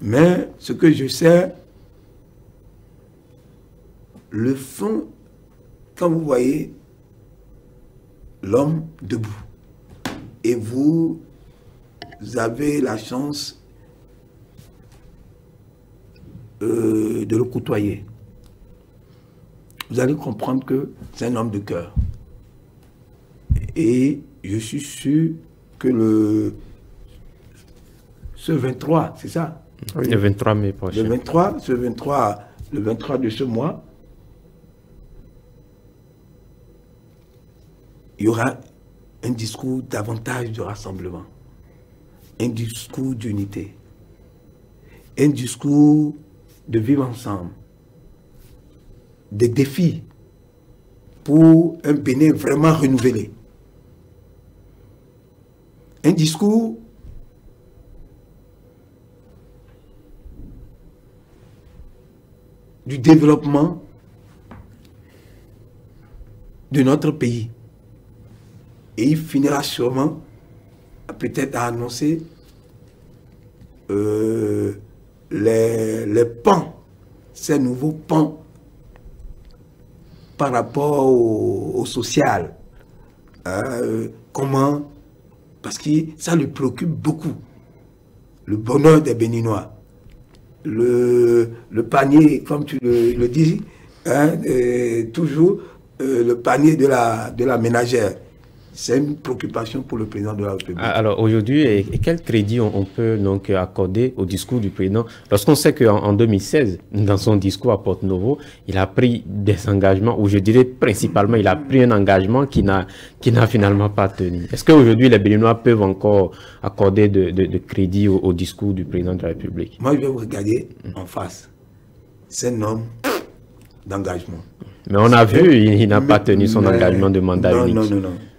Mais ce que je sais, le fond, quand vous voyez l'homme debout, et vous avez la chance de le côtoyer, vous allez comprendre que c'est un homme de cœur. Et je suis sûr que ce 23, c'est ça? Oui. Le 23 mai prochain. Le 23 de ce mois, il y aura un discours davantage de rassemblement, un discours d'unité, un discours de vivre ensemble, des défis pour un Bénin vraiment renouvelé. Un discours du développement de notre pays. Et il finira sûrement peut-être à annoncer les pans, ces nouveaux pans par rapport au social. Comment? Parce que ça lui préoccupe beaucoup. Le bonheur des Béninois. Le panier, comme tu le dis, toujours le panier de la ménagère. c'est une préoccupation pour le président de la République. Alors aujourd'hui, et quel crédit on peut donc accorder au discours du président lorsqu'on sait qu'en 2016, dans son discours à Porto Novo, il a pris des engagements, ou je dirais principalement, il a pris un engagement qui n'a finalement pas tenu. Est-ce qu'aujourd'hui, les Béninois peuvent encore accorder de crédit au discours du président de la République? Moi, je vais vous regarder en face. C'est un homme d'engagement. Mais on a vu, il n'a pas tenu son engagement de mandat unique.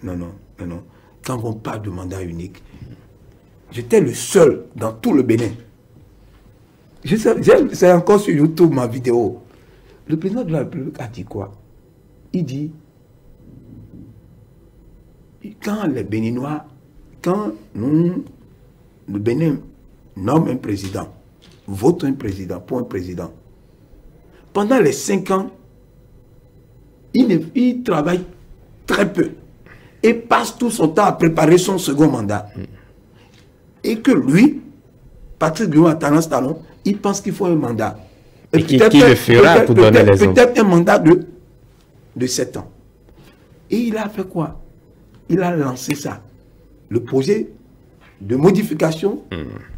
Non. Quand on parle de mandat unique, j'étais le seul dans tout le Bénin. C'est encore sur YouTube ma vidéo. Le président de la République a dit quoi? Il dit, quand les Béninois, quand le Bénin nomme un président, vote un président pour un président, pendant les 5 ans, il travaille très peu et passe tout son temps à préparer son second mandat. Et que lui, Patrice Talon Talon, il pense qu'il faut un mandat. Et qui le fera pour donner les hommes. Peut-être un mandat de 7 ans. Et il a fait quoi? Il a lancé ça. Le projet de modification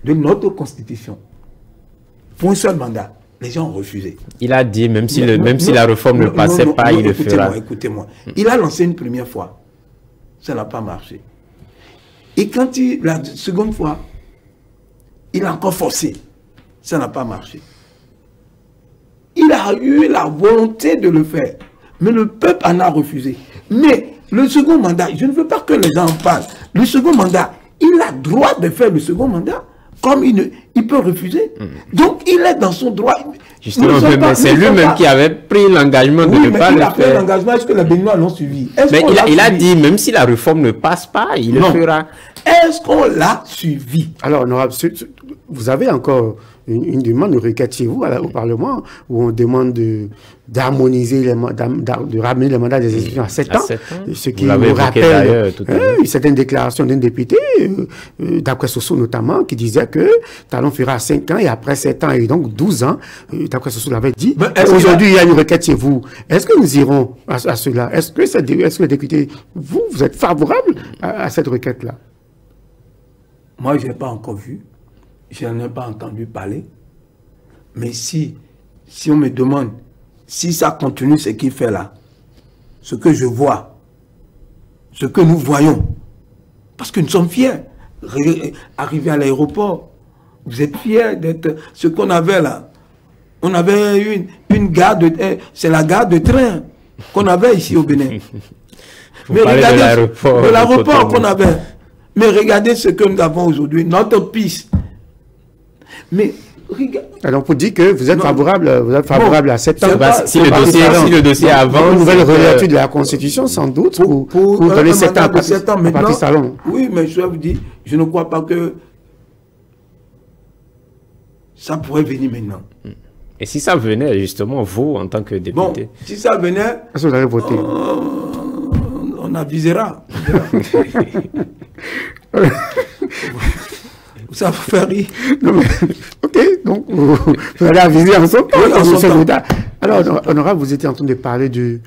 de notre constitution. Pour un seul mandat. Les gens ont refusé. Il a dit, même si la réforme ne passait pas, il le fera. Écoutez-moi. Il a lancé une première fois. Ça n'a pas marché. Et quand la seconde fois, il a encore forcé. Ça n'a pas marché. Il a eu la volonté de le faire. Mais le peuple en a refusé. Mais le second mandat, je ne veux pas que les gens en parlent. Le second mandat, il a droit de faire le second mandat. Comme il peut refuser. Donc, il est dans son droit. Justement, c'est lui-même qui avait pris l'engagement de ne pas le faire. Il a pris l'engagement. Est-ce que les Béninois l'ont suivi? Mais il a dit, même si la réforme ne passe pas, il le fera. Est-ce qu'on l'a suivi? Alors, honorable, vous avez encore une demande de requête chez vous au Parlement où on demande d'harmoniser, de ramener les mandats des institutions à 7 ans. Ce qui nous rappelle certaines déclarations d'un député, d'après Soso notamment, qui disait que Talon fera 5 ans et après 7 ans et donc 12 ans. D'après Soso l'avait dit. Aujourd'hui, il y a une requête chez vous. Est-ce que nous irons à cela? Est-ce que le député, vous êtes favorable à cette requête-là? Moi, je n'ai pas encore vu. Je n'en ai pas entendu parler. Mais si on me demande si ça continue ce qu'il fait là, ce que je vois, ce que nous voyons, parce que nous sommes fiers. Arriver à l'aéroport, vous êtes fiers d'être ce qu'on avait là. On avait une gare de... C'est la gare de train qu'on avait ici au Bénin. Mais regardez de l'aéroport qu'on avait. Mais regardez ce que nous avons aujourd'hui, notre piste. Mais regarde. Alors pour dire que vous êtes favorable à 7 ans. Si le dossier avance, une nouvelle relecture de la Constitution, sans doute, pour donner 7 ans à Patrice Talon. Oui, mais je vous dis, je ne crois pas que ça pourrait venir maintenant. Et si ça venait, justement, vous, en tant que député? Bon, si ça venait, est-ce que vous allez voter? On avisera. Ça vous fait rire. Non, mais, ok, donc vous allez aviser en son temps. Alors, honorable, vous étiez en train de parler du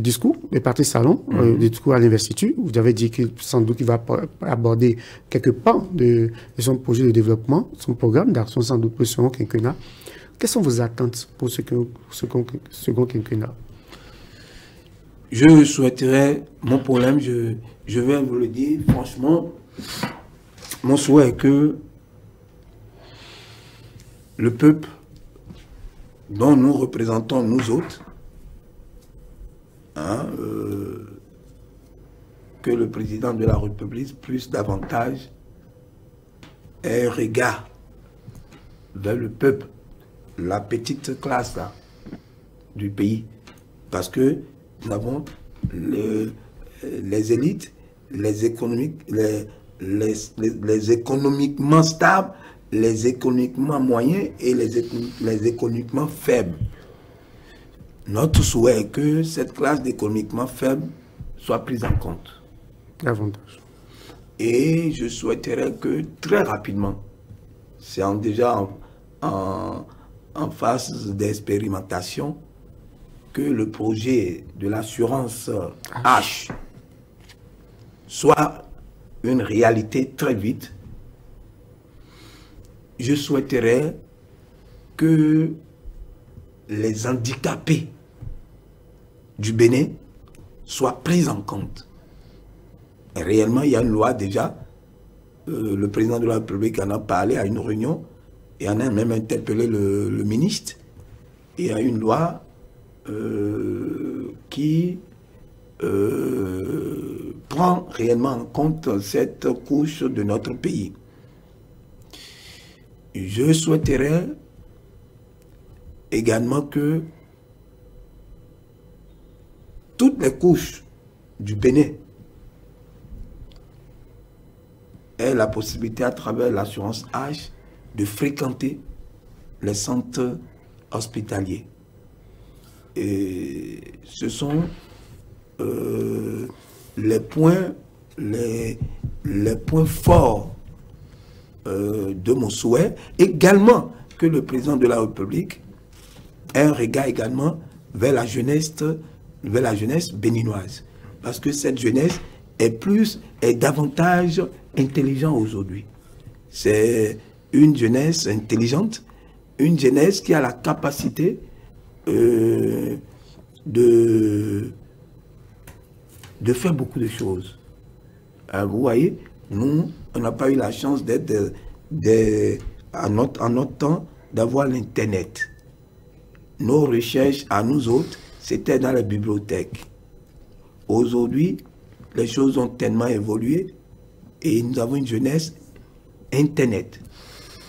discours de Patrice Talon, du discours à l'investiture. Vous avez dit que sans doute il va aborder quelques pans de son projet de développement, son programme d'action sans doute pour le second quinquennat. Quelles sont vos attentes pour ce second quinquennat? Je souhaiterais, mon problème, je vais vous le dire, franchement, mon souhait est que le peuple dont nous représentons nous autres, que le président de la République puisse davantage ait un regard vers le peuple, la petite classe là, du pays. Parce que nous avons les élites, les économiquement stables, les économiquement moyens et les économiquement faibles. Notre souhait est que cette classe d'économiquement faible soit prise en compte. Davantage. Et je souhaiterais que très rapidement, c'est déjà en phase d'expérimentation, que le projet de l'assurance H soit une réalité très vite, je souhaiterais que les handicapés du Bénin soient pris en compte. Et réellement, il y a une loi déjà. Le président de la République en a parlé à une réunion et en a même interpellé le ministre. Il y a une loi qui prend réellement en compte cette couche de notre pays. Je souhaiterais également que toutes les couches du Bénin aient la possibilité à travers l'assurance âge de fréquenter les centres hospitaliers. Et ce sont les points forts de mon souhait. Également que le président de la République ait un regard également vers la jeunesse béninoise. Parce que cette jeunesse est davantage intelligente aujourd'hui. C'est une jeunesse intelligente, une jeunesse qui a la capacité de faire beaucoup de choses. Alors, vous voyez, nous, on n'a pas eu la chance d'être, en notre temps, d'avoir l'Internet. Nos recherches à nous autres, c'était dans les bibliothèques. Aujourd'hui, les choses ont tellement évolué et nous avons une jeunesse Internet,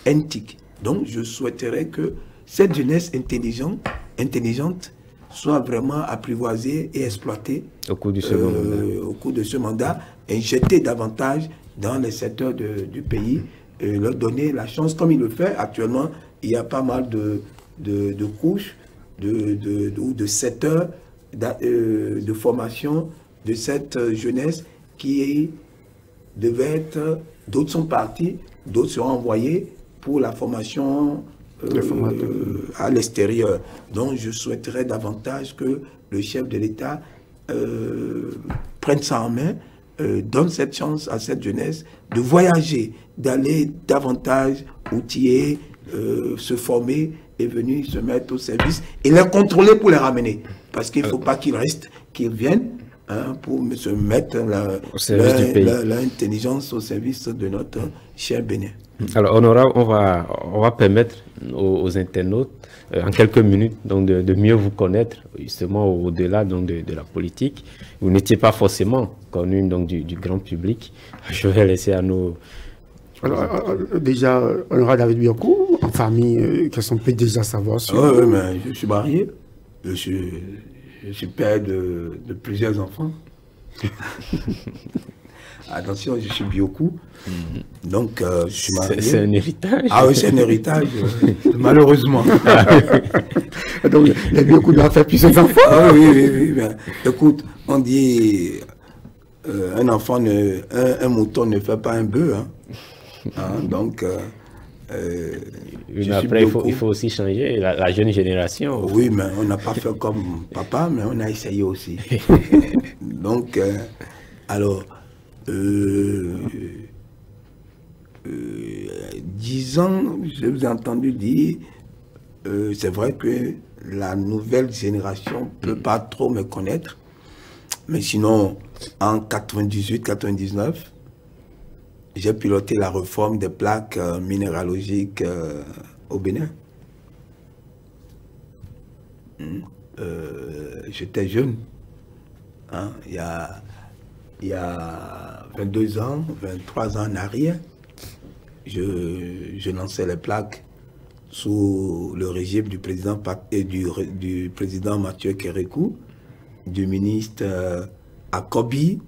antique. Donc, je souhaiterais que cette jeunesse intelligente soit vraiment apprivoisée et exploitée au cours de ce mandat, injectée davantage dans les secteurs du pays, leur donner la chance, comme il le fait actuellement. Il y a pas mal de couches, de secteurs de formation de cette jeunesse qui devait être, d'autres sont partis, d'autres seront envoyés pour la formation à l'extérieur. Donc je souhaiterais davantage que le chef de l'État prenne ça en main, donne cette chance à cette jeunesse de voyager, d'aller davantage outiller, se former et venir se mettre au service et les contrôler pour les ramener. Parce qu'il ne faut pas qu'ils restent, qu'ils viennent pour se mettre l'intelligence au service de notre cher Bénin. Alors, honorable, on va permettre aux internautes, en quelques minutes, donc de mieux vous connaître, justement au-delà de la politique. Vous n'étiez pas forcément connu donc, du grand public. Je vais laisser à nos... Alors, déjà, honorable David Bianco, en famille, qu'est-ce qu'on peut déjà savoir sur... Oui, mais je suis marié. Je suis père de plusieurs enfants. Attention, je suis Bioku. Donc, je suis marié. C'est un héritage. Ah oui, c'est un héritage, malheureusement. Donc, les Bioku doivent faire plusieurs enfants. Ah, oui. Ben, écoute, on dit un mouton ne fait pas un bœuf. Donc, après, il faut aussi changer la jeune génération. Oui, mais on n'a pas fait comme papa, mais on a essayé aussi. Donc, alors, 10 ans, je vous ai entendu dire, c'est vrai que la nouvelle génération ne peut pas trop me connaître, mais sinon, en 98-99, j'ai piloté la réforme des plaques minéralogiques au Bénin. J'étais jeune. Il y a 22 ans, 23 ans en arrière, je lançais les plaques sous le régime du président, du président Mathieu Kérékou, du ministre Akobi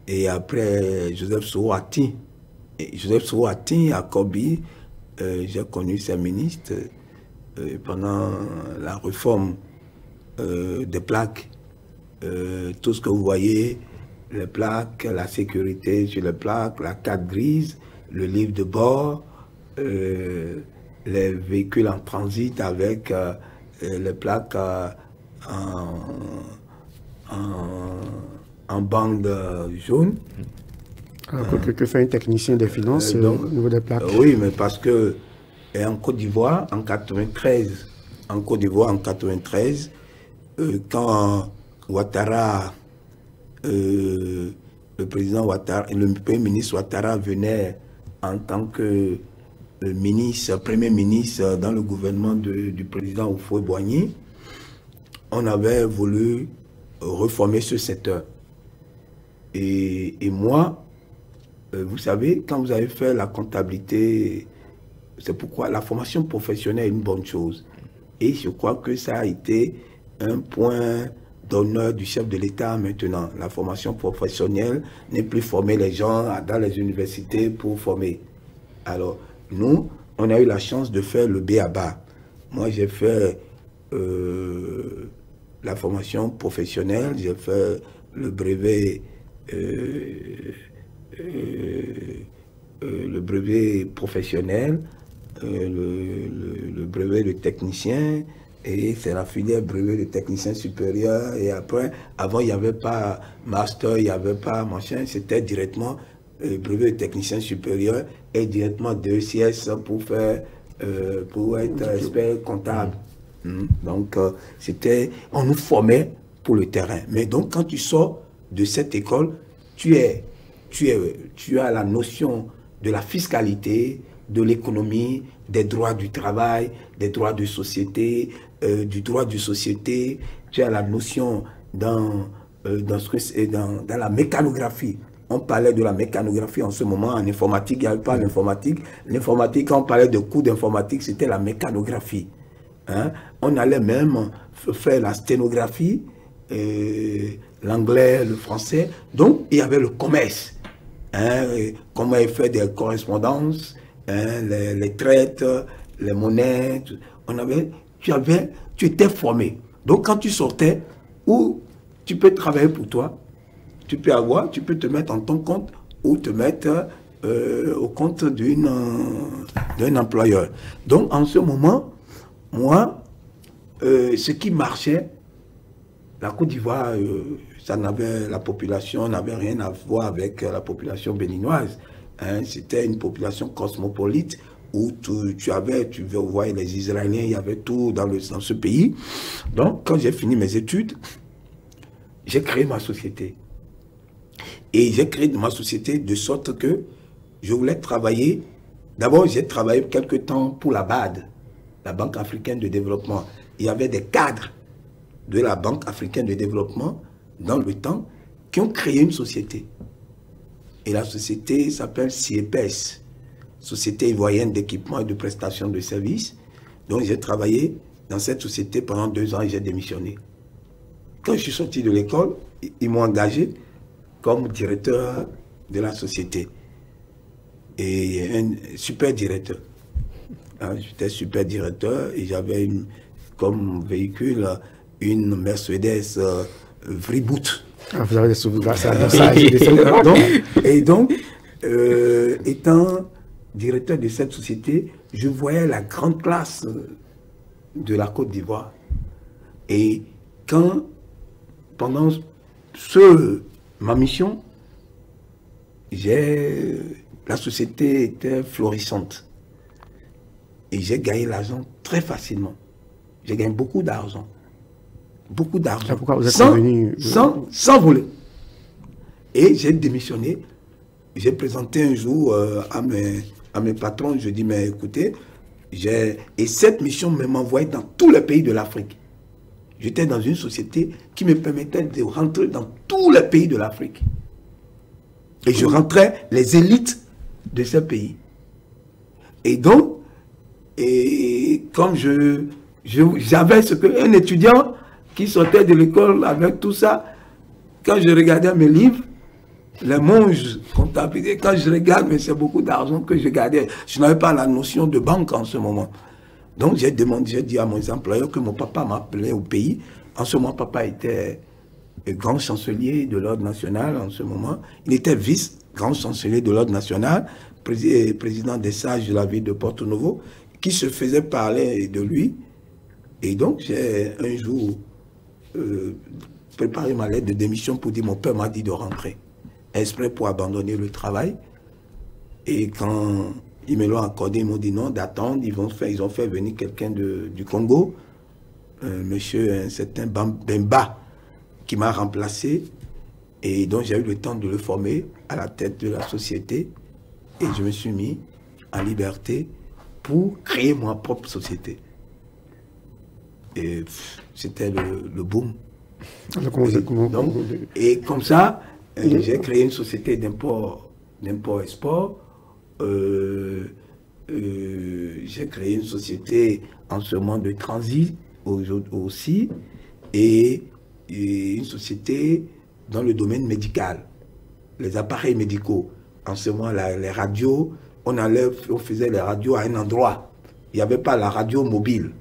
et après Joseph Souati. Joseph Souati, Akobi, j'ai connu ces ministres pendant la réforme des plaques. Tout ce que vous voyez, les plaques, la sécurité sur les plaques, la carte grise, le livre de bord, les véhicules en transit avec les plaques en bande jaune. Alors, que fait un technicien des finances au niveau des plaques? Oui, mais parce que en Côte d'Ivoire, en 93, quand Ouattara, le président Ouattara, le premier ministre Ouattara venait en tant que premier ministre dans le gouvernement du président Houphouët-Boigny, on avait voulu reformer ce secteur. Et moi, vous savez, quand vous avez fait la comptabilité, c'est pourquoi la formation professionnelle est une bonne chose. Et je crois que ça a été un point d'honneur du chef de l'État maintenant. La formation professionnelle n'est plus former les gens dans les universités pour former. Alors, nous, on a eu la chance de faire le B.A.B.A. Moi, j'ai fait la formation professionnelle, j'ai fait le brevet professionnel, le brevet de technicien, et c'est la filière brevet de technicien supérieur. Et après, avant, il n'y avait pas master, il n'y avait pas machin, c'était directement brevet de technicien supérieur et directement DECS pour être expert comptable. Donc, on nous formait pour le terrain. Mais donc, quand tu sors de cette école, tu as la notion de la fiscalité, de l'économie, des droits du travail, des droits de société, du droit de société. Tu as la notion dans la mécanographie. On parlait de la mécanographie en ce moment, en informatique, il n'y avait pas l'informatique. L'informatique, quand on parlait de cours d'informatique, c'était la mécanographie. Hein? On allait même faire la sténographie, l'anglais, le français. Donc, il y avait le commerce. Hein? Comment faire des correspondances, hein? Les traites, les monnaies. Tu étais formé. Donc, quand tu sortais, ou tu peux travailler pour toi, tu peux te mettre en ton compte ou te mettre au compte d'un employeur. Donc, en ce moment, moi, ce qui marchait, la Côte d'Ivoire, la population n'avait rien à voir avec la population béninoise. Hein, c'était une population cosmopolite où tu voyais les Israéliens, il y avait tout dans ce pays. Donc, quand j'ai fini mes études, j'ai créé ma société. Et j'ai créé ma société de sorte que je voulais travailler. D'abord, j'ai travaillé quelque temps pour la BAD, la Banque africaine de développement. Il y avait des cadres de la Banque africaine de développement dans le temps qui ont créé une société. Et la société s'appelle CIEPES, Société ivoirienne d'équipement et de prestation de services. Donc j'ai travaillé dans cette société pendant 2 ans et j'ai démissionné. Quand je suis sorti de l'école, ils m'ont engagé comme directeur de la société. Et un super directeur. Hein, j'étais super directeur et j'avais comme véhicule une Mercedes Vriboot. Ah, vous avez des souvenirs. Donc, étant directeur de cette société, je voyais la grande classe de la Côte d'Ivoire. Et pendant ma mission, la société était florissante. Et j'ai gagné l'argent très facilement. J'ai gagné beaucoup d'argent. Beaucoup d'argent. Pourquoi vous êtes revenu sans voler. Et j'ai démissionné. J'ai présenté un jour à mes patrons, je dis, mais écoutez, et cette mission m'envoyait dans tous les pays de l'Afrique. J'étais dans une société qui me permettait de rentrer dans tous les pays de l'Afrique. Et je rentrais les élites de ces pays. Et donc, comme j'avais un étudiant qui sortait de l'école avec tout ça, quand je regardais mes livres, les monges comptabilités, quand je regarde, mais c'est beaucoup d'argent que je gardais. Je n'avais pas la notion de banque en ce moment. Donc j'ai dit à mon employeur que mon papa m'appelait au pays. En ce moment, papa était grand chancelier de l'ordre national en ce moment. Il était vice-grand chancelier de l'ordre national, président des sages de la ville de Porto Novo, qui se faisait parler de lui. Et donc j'ai un jour préparé ma lettre de démission pour dire mon père m'a dit de rentrer. exprès pour abandonner le travail. Et quand ils me l'ont accordé, ils m'ont dit non, d'attendre. Ils ont fait venir quelqu'un du Congo, un certain Bemba, qui m'a remplacé. Et donc j'ai eu le temps de le former à la tête de la société. Et je me suis mis en liberté pour créer ma propre société. Et c'était le boom. Et comme ça, j'ai créé une société d'import-export. J'ai créé une société en ce moment de transit aussi. Et une société dans le domaine médical. Les appareils médicaux. En ce moment, les radios, on faisait les radios à un endroit. Il n'y avait pas la radio mobile.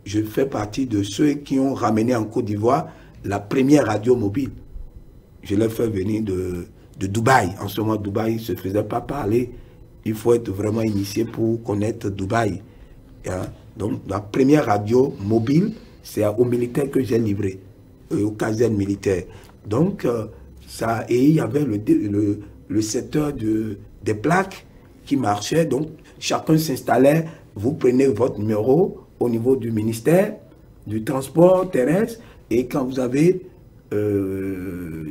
Je fais partie de ceux qui ont ramené en Côte d'Ivoire la première radio mobile. Je l'ai fait venir de Dubaï. En ce moment, Dubaï ne se faisait pas parler. Il faut être vraiment initié pour connaître Dubaï. Donc, la première radio mobile, c'est aux militaires que j'ai livré, aux casernes militaires. Donc, et il y avait le secteur des plaques qui marchait. Donc, chacun s'installait. Vous prenez votre numéro au niveau du ministère du transport terrestre. Et quand vous avez le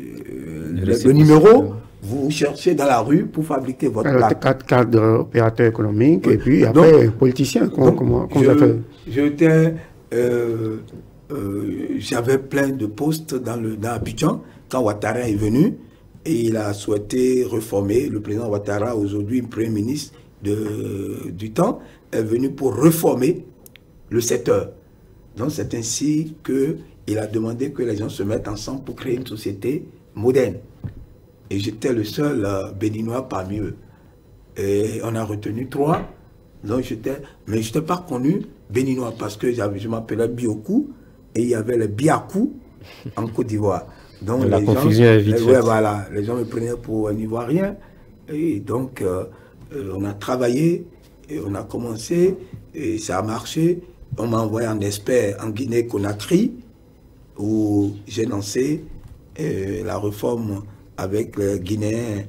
numéro, vous cherchez dans la rue pour fabriquer votre plaque. Cadre opérateur économique et puis après politicien. Comment vous avez fait? J'avais plein de postes dans Abidjan quand Ouattara est venu et il a souhaité reformer. Le président Ouattara, aujourd'hui premier ministre du temps, est venu pour reformer le secteur. Donc c'est ainsi qu'il a demandé que les gens se mettent ensemble pour créer une société moderne. Et j'étais le seul béninois parmi eux. Et on a retenu 3. Donc mais je n'étais pas connu béninois parce que je m'appelais Biokou et il y avait le Biakou en Côte d'Ivoire. Donc la confusion est vite faite. Voilà, les gens me prenaient pour un Ivoirien. Et donc on a travaillé et on a commencé et ça a marché. On m'a envoyé en expert en Guinée-Conakry où j'ai lancé la réforme avec les Guinéens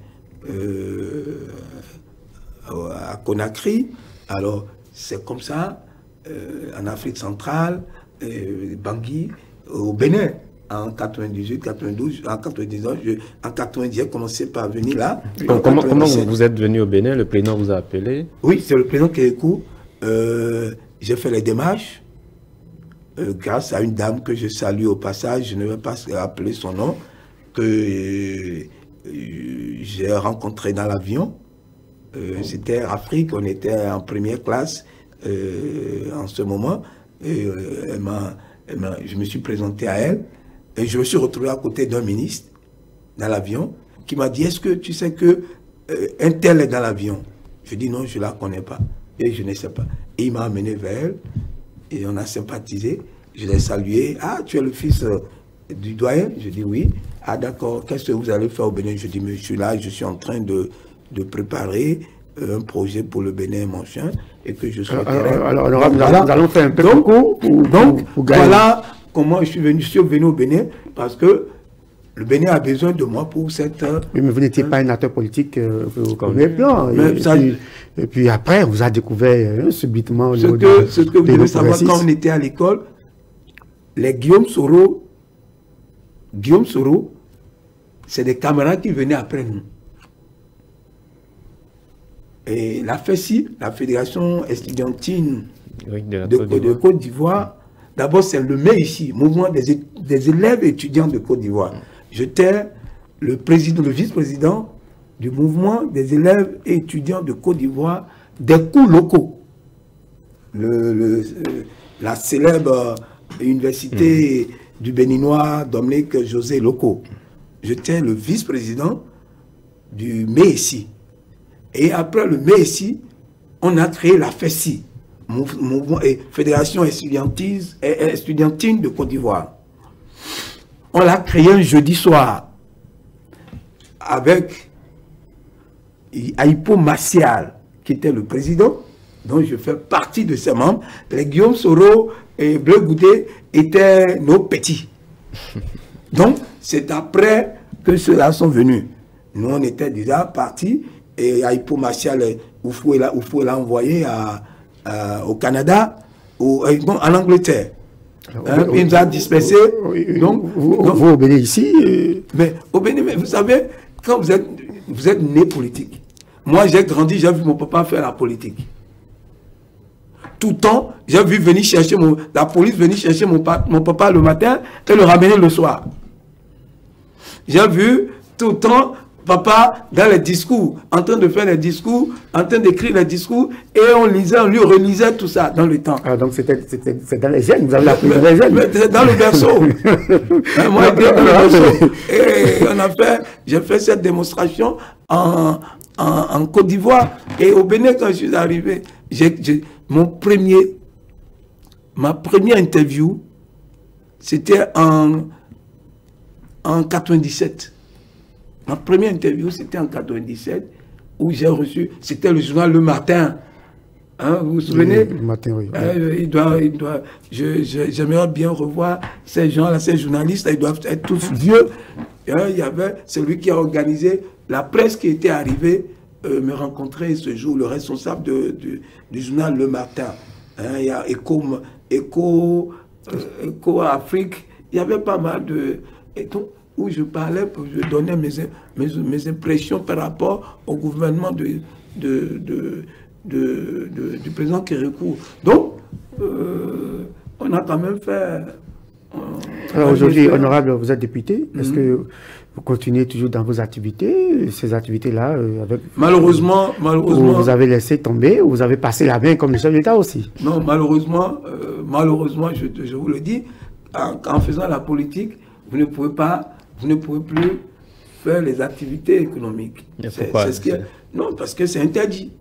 à Conakry. Alors, c'est comme ça, en Afrique centrale, Bangui, au Bénin, en 98, 92, en 99, en 90, j'ai commencé par venir là. Comment vous êtes venu au Bénin? Le président vous a appelé? Oui, c'est le président Kékou. J'ai fait les démarches grâce à une dame que je salue au passage, je ne vais pas appeler son nom, que j'ai rencontré dans l'avion. C'était Air Afrique, on était en première classe en ce moment. Et, je me suis présenté à elle et je me suis retrouvé à côté d'un ministre dans l'avion qui m'a dit: est-ce que tu sais que un tel est dans l'avion? Je dis non, je ne la connais pas et je ne sais pas. Et il m'a amené vers elle et on a sympathisé. Je l'ai salué. Ah, tu es le fils du doyen? Je dis oui. Ah d'accord, qu'est-ce que vous allez faire au Bénin? Je dis mais je suis là, je suis en train de préparer un projet pour le Bénin, mon chien, et que je souhaiterais... Alors nous allons faire un peu donc, voilà comment je suis venu au Bénin, parce que le Bénin a besoin de moi pour cette... Mais vous n'étiez pas un acteur politique au premier plan. Et puis après, on vous a découvert subitement... Ce que vous devez savoir, quand on était à l'école, les Guillaume Soro, c'est des camarades qui venaient après nous. Et la FESI, la Fédération estudiantine de Côte d'Ivoire, d'abord c'est le MEICI, Mouvement des élèves et étudiants de Côte d'Ivoire. J'étais le vice-président du Mouvement des élèves et étudiants de Côte d'Ivoire des cours locaux. La célèbre université du Béninois Dominique José Loco. J'étais le vice-président du MEICI. Et après le MEICI, on a créé la FESI, Mouvement et Fédération estudiantine de Côte d'Ivoire. On l'a créé un jeudi soir avec Aïpo Macial, qui était le président, dont je fais partie de ses membres. Les Guillaume Soro et Bleu Goudé étaient nos petits. Donc, c'est après que ceux-là sont venus. Nous, on était déjà partis et à Hippo Martial, Oufou l'a envoyé au Canada, en Angleterre. Il nous a dispersés. Donc, vous au Bénin ici Mais au Bénin, mais vous savez, quand vous êtes né politique, moi j'ai grandi, j'ai vu mon papa faire la politique. Tout le temps, j'ai vu la police venir chercher mon papa le matin et le ramener le soir. J'ai vu tout le temps papa dans les discours, en train de faire les discours, en train d'écrire les discours, et on lui relisait tout ça dans le temps. Ah, donc c'est dans les gènes, vous avez appris dans les gènes. C'est dans le berceau. Moi, dans le berceau. Et j'ai fait cette démonstration en Côte d'Ivoire. Et au Bénin, quand je suis arrivé, ma première interview, c'était en 97. Ma première interview, c'était en 97, où j'ai reçu, c'était le journal Le Matin. Hein, vous vous souvenez? Le Matin, oui. J'aimerais bien revoir ces gens-là, ces journalistes, ils doivent être tous vieux. Il y avait celui qui a organisé la presse qui était arrivée me rencontrer ce jour, le responsable du journal Le Matin. Hein, il y a Echo Afrique, il y avait pas mal de... Et donc, où je parlais, je donnais mes impressions par rapport au gouvernement du président Kérékou. Donc, on a quand même fait... Alors aujourd'hui, honorable, vous êtes député. Est-ce que vous continuez toujours dans vos activités, ces activités-là avec... Malheureusement... Vous avez laissé tomber, ou vous avez passé la main comme le chef de l'État aussi? Non, malheureusement, je vous le dis, en faisant la politique, vous ne pouvez plus faire les activités économiques. Pourquoi? Non, parce que c'est interdit.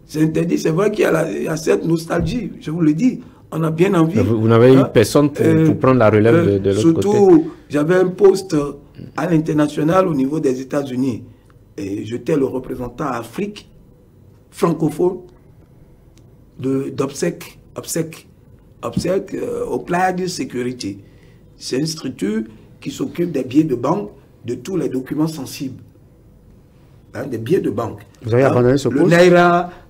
C'est interdit. C'est vrai qu'il y a cette nostalgie, je vous le dis. On a bien envie. Vous n'avez eu personne pour prendre la relève de l'autre côté? Surtout, j'avais un poste à l'international au niveau des États-Unis. Et j'étais le représentant Afrique francophone d'OPSEC, Applied Security. C'est une structure qui s'occupe des billets de banque, de tous les documents sensibles. Hein, des billets de banque. Vous avez abandonné ce poste?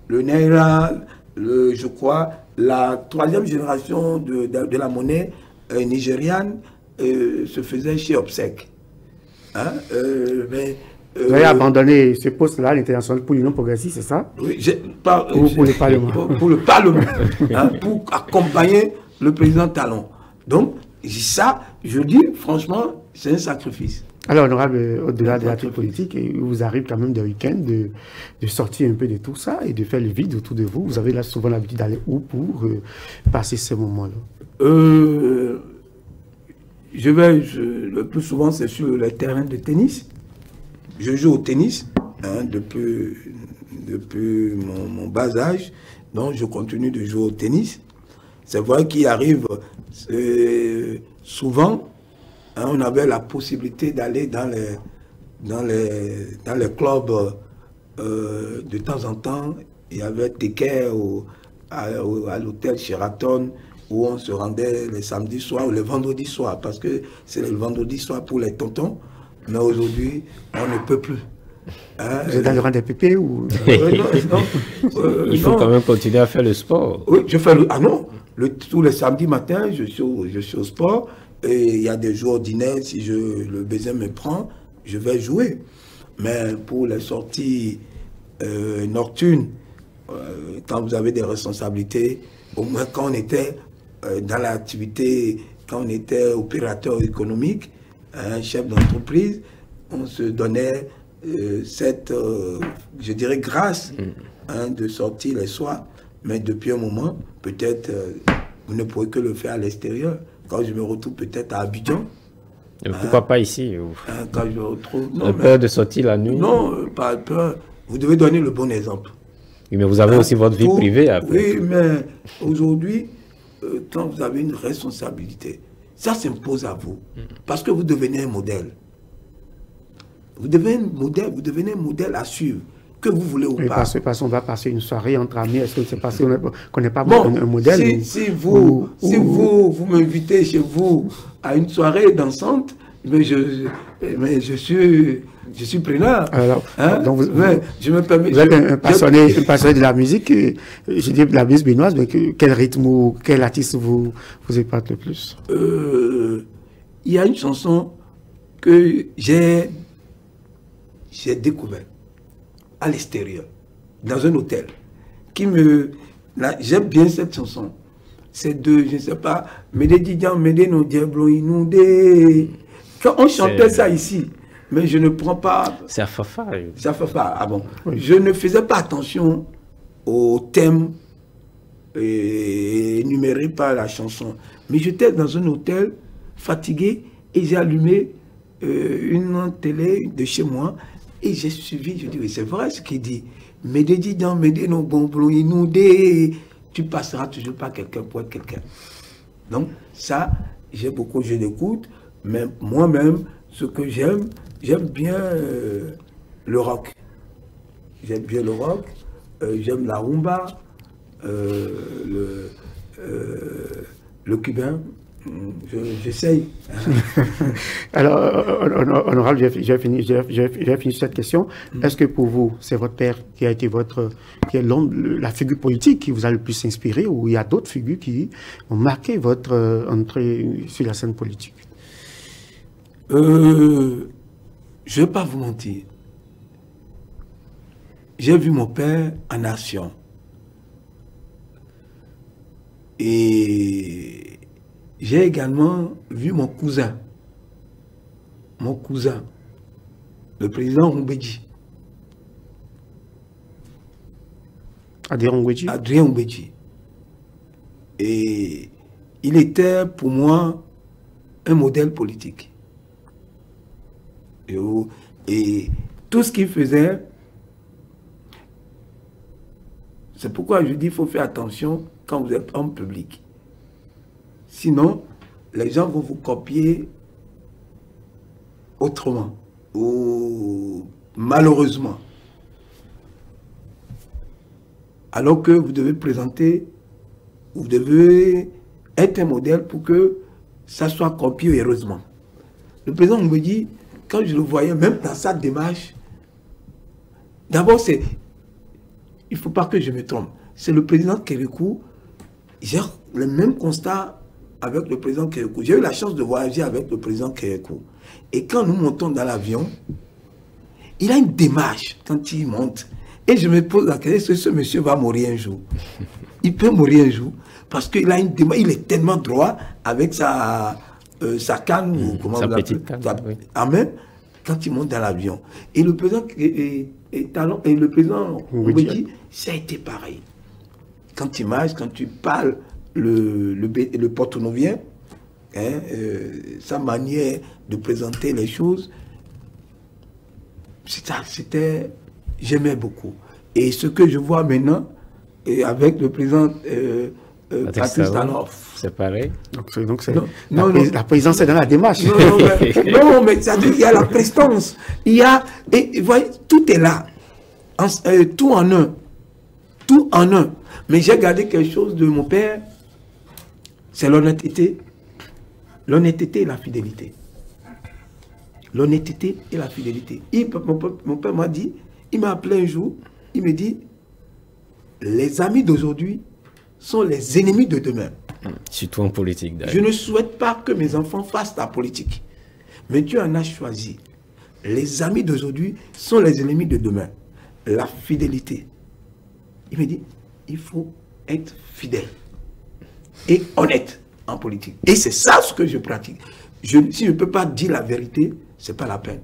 Le Naira, je crois, la 3e génération de la monnaie nigériane se faisait chez OPSEC. Hein, vous avez abandonné ce poste-là à l'international pour l'Union progressiste, c'est ça? Oui, pour le Parlement. Pour le Parlement, hein, pour accompagner le président Talon. Donc, ça, je dis franchement, c'est un sacrifice. Alors, honorable, au-delà de l'activité politique, il vous arrive quand même des week-ends de sortir un peu de tout ça et de faire le vide autour de vous. Vous avez là souvent l'habitude d'aller où pour passer ces moments-là? Le plus souvent, c'est sur le terrain de tennis. Je joue au tennis hein, depuis mon bas âge, donc je continue de jouer au tennis. C'est vrai qu'il arrive souvent, hein, on avait la possibilité d'aller dans les clubs de temps en temps. Il y avait Tequet à l'hôtel Sheraton où on se rendait les samedis soirs ou les vendredis soirs, parce que c'est le vendredi soir pour les tontons. Mais aujourd'hui, on ne peut plus. Hein, vous êtes dans le rang des pépés ou... Il faut quand même continuer à faire le sport. Oui, je fais tous les samedis matins, je suis au sport. Et il y a des jours ordinaires, si le besoin me prend, je vais jouer. Mais pour les sorties nocturnes, quand vous avez des responsabilités, au moins quand on était dans l'activité, quand on était opérateur économique, un chef d'entreprise, on se donnait cette, je dirais, grâce hein, de sortir les soirs. Mais depuis un moment, peut-être, vous ne pourrez que le faire à l'extérieur. Quand je me retrouve peut-être à Abidjan. Pourquoi pas ici? Quand je me retrouve... peur de sortir la nuit? Non, pas peur. Vous devez donner le bon exemple. Oui, mais vous avez aussi votre vie privée après. Oui, mais aujourd'hui, quand vous avez une responsabilité, ça s'impose à vous. Parce que vous devenez un modèle. Vous devenez un modèle à suivre. Que vous voulez ou pas. Parce qu'on va passer une soirée entre amis. Est-ce que c'est parce qu'on n'est pas un modèle? Si vous m'invitez chez vous à une soirée dansante, Mais je suis preneur. Alors, hein? donc je me permets. Vous êtes un passionné de la musique. Je dis de la musique béninoise, mais quel rythme ou quel artiste vous épate le plus? Il y a une chanson que j'ai découverte à l'extérieur, dans un hôtel, j'aime bien cette chanson. C'est de, je ne sais pas, quand on chantait ça ici, mais je ne prends pas... C'est à Fafa. C'est à Fafa, ah bon. Oui. Je ne faisais pas attention au thème énuméré par la chanson. Mais j'étais dans un hôtel, fatigué, et j'ai allumé une télé de chez moi, et j'ai suivi, je dis, oui, c'est vrai ce qu'il dit. Tu passeras toujours par quelqu'un pour être quelqu'un. Donc, ça, je l'écoute, mais moi-même, ce que j'aime bien le rock. J'aime bien le rock, j'aime la rumba, le cubain. J'essaye. Alors, honorable, j'ai fini cette question. Est-ce que pour vous, c'est votre père qui a été la figure politique qui vous a le plus inspiré, ou il y a d'autres figures qui ont marqué votre entrée sur la scène politique? Je ne vais pas vous mentir. J'ai vu mon père en action. Et j'ai également vu mon cousin, le président Mbedji. Adrien Mbedji. Et il était pour moi un modèle politique. Et tout ce qu'il faisait, c'est pourquoi je dis qu'il faut faire attention quand vous êtes homme public. Sinon, les gens vont vous copier autrement, ou malheureusement. Alors que vous devez être un modèle pour que ça soit copié heureusement. Le président me dit, quand je le voyais, même dans sa démarche, d'abord il ne faut pas que je me trompe, c'est le président Kérékou, j'ai le même constat avec le président Kérékou. J'ai eu la chance de voyager avec le président Kérékou. Et quand nous montons dans l'avion, il a une démarche quand il monte. Et je me pose la question, est-ce que ce monsieur va mourir un jour? Il peut mourir un jour. Parce qu'il a une démarche, il est tellement droit avec sa canne, ou comment sa vous petite canne, oui. Amen, quand il monte dans l'avion. Et le président Mbedji, ça a été pareil. Quand tu marches, quand tu parles, le porte-novien, sa manière de présenter les choses, j'aimais beaucoup. Et ce que je vois maintenant, avec le président Patrice Talon, c'est pareil. Donc la présidence est dans la démarche. Non, mais ça veut dire qu'il y a la prestance. Et vous voyez, tout est là. Tout en un. Tout en un. Mais j'ai gardé quelque chose de mon père, c'est l'honnêteté. L'honnêteté et la fidélité. L'honnêteté et la fidélité. Mon père m'a dit, il m'a appelé un jour, il me dit, les amis d'aujourd'hui sont les ennemis de demain. Surtout en politique, d'ailleurs. Je ne souhaite pas que mes enfants fassent la politique. Mais Dieu en a choisi. Les amis d'aujourd'hui sont les ennemis de demain. La fidélité. Il me dit, il faut être fidèle et honnête en politique. Et c'est ça ce que je pratique. Si je ne peux pas dire la vérité, ce n'est pas la peine.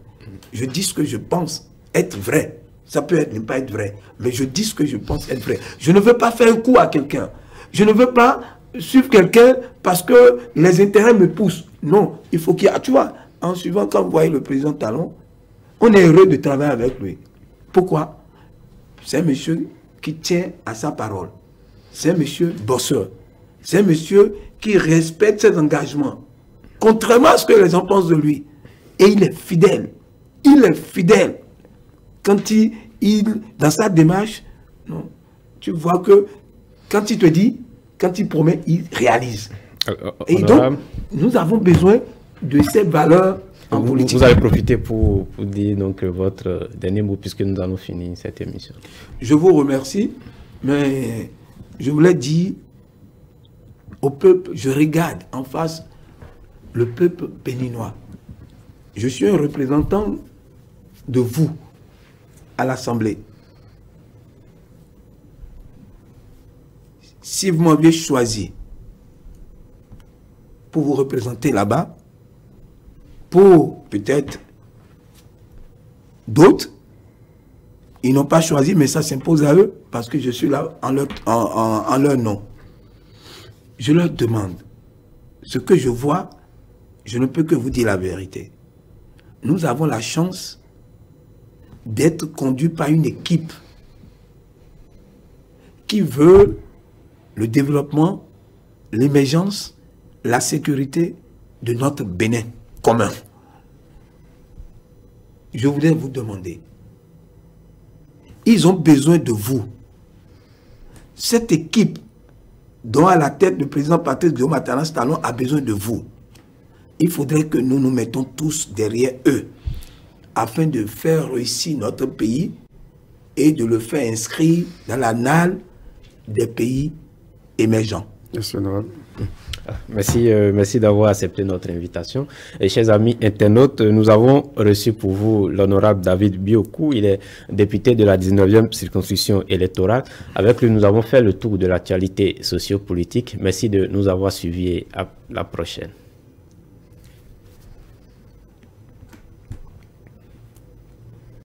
Je dis ce que je pense être vrai. Ça peut ne pas être vrai, mais je dis ce que je pense être vrai. Je ne veux pas faire un coup à quelqu'un. Je ne veux pas suivre quelqu'un parce que les intérêts me poussent. Non, il faut qu'il y ait... Tu vois, en suivant, quand vous voyez le président Talon, on est heureux de travailler avec lui. Pourquoi? C'est un monsieur qui tient à sa parole. C'est un monsieur bosseur. C'est un monsieur qui respecte ses engagements. Contrairement à ce que les gens pensent de lui. Et il est fidèle. Il est fidèle. Quand dans sa démarche, non, tu vois que quand il te dit, quand il promet, il réalise. Et donc, nous avons besoin de ces valeurs en politique. Vous allez profiter pour dire donc votre dernier mot puisque nous allons finir cette émission. Je vous remercie, mais je voulais dire au peuple, je regarde en face le peuple béninois. Je suis un représentant de vous à l'Assemblée. Si vous m'aviez choisi pour vous représenter là-bas, pour peut-être d'autres, ils n'ont pas choisi, mais ça s'impose à eux parce que je suis là en leur nom. Je leur demande, ce que je vois, je ne peux que vous dire la vérité. Nous avons la chance d'être conduits par une équipe qui veut le développement, l'émergence, la sécurité de notre Bénin commun. Je voudrais vous demander, ils ont besoin de vous. Cette équipe dont à la tête le président Patrice Guillaume Atanas Talon a besoin de vous. Il faudrait que nous nous mettons tous derrière eux afin de faire réussir notre pays et de le faire inscrire dans l'annale des pays émergents. Merci, honorable. Merci d'avoir accepté notre invitation. Et chers amis internautes, nous avons reçu pour vous l'honorable David Biokou. Il est député de la 19e circonscription électorale. Avec lui, nous avons fait le tour de l'actualité sociopolitique. Merci de nous avoir suivis et à la prochaine.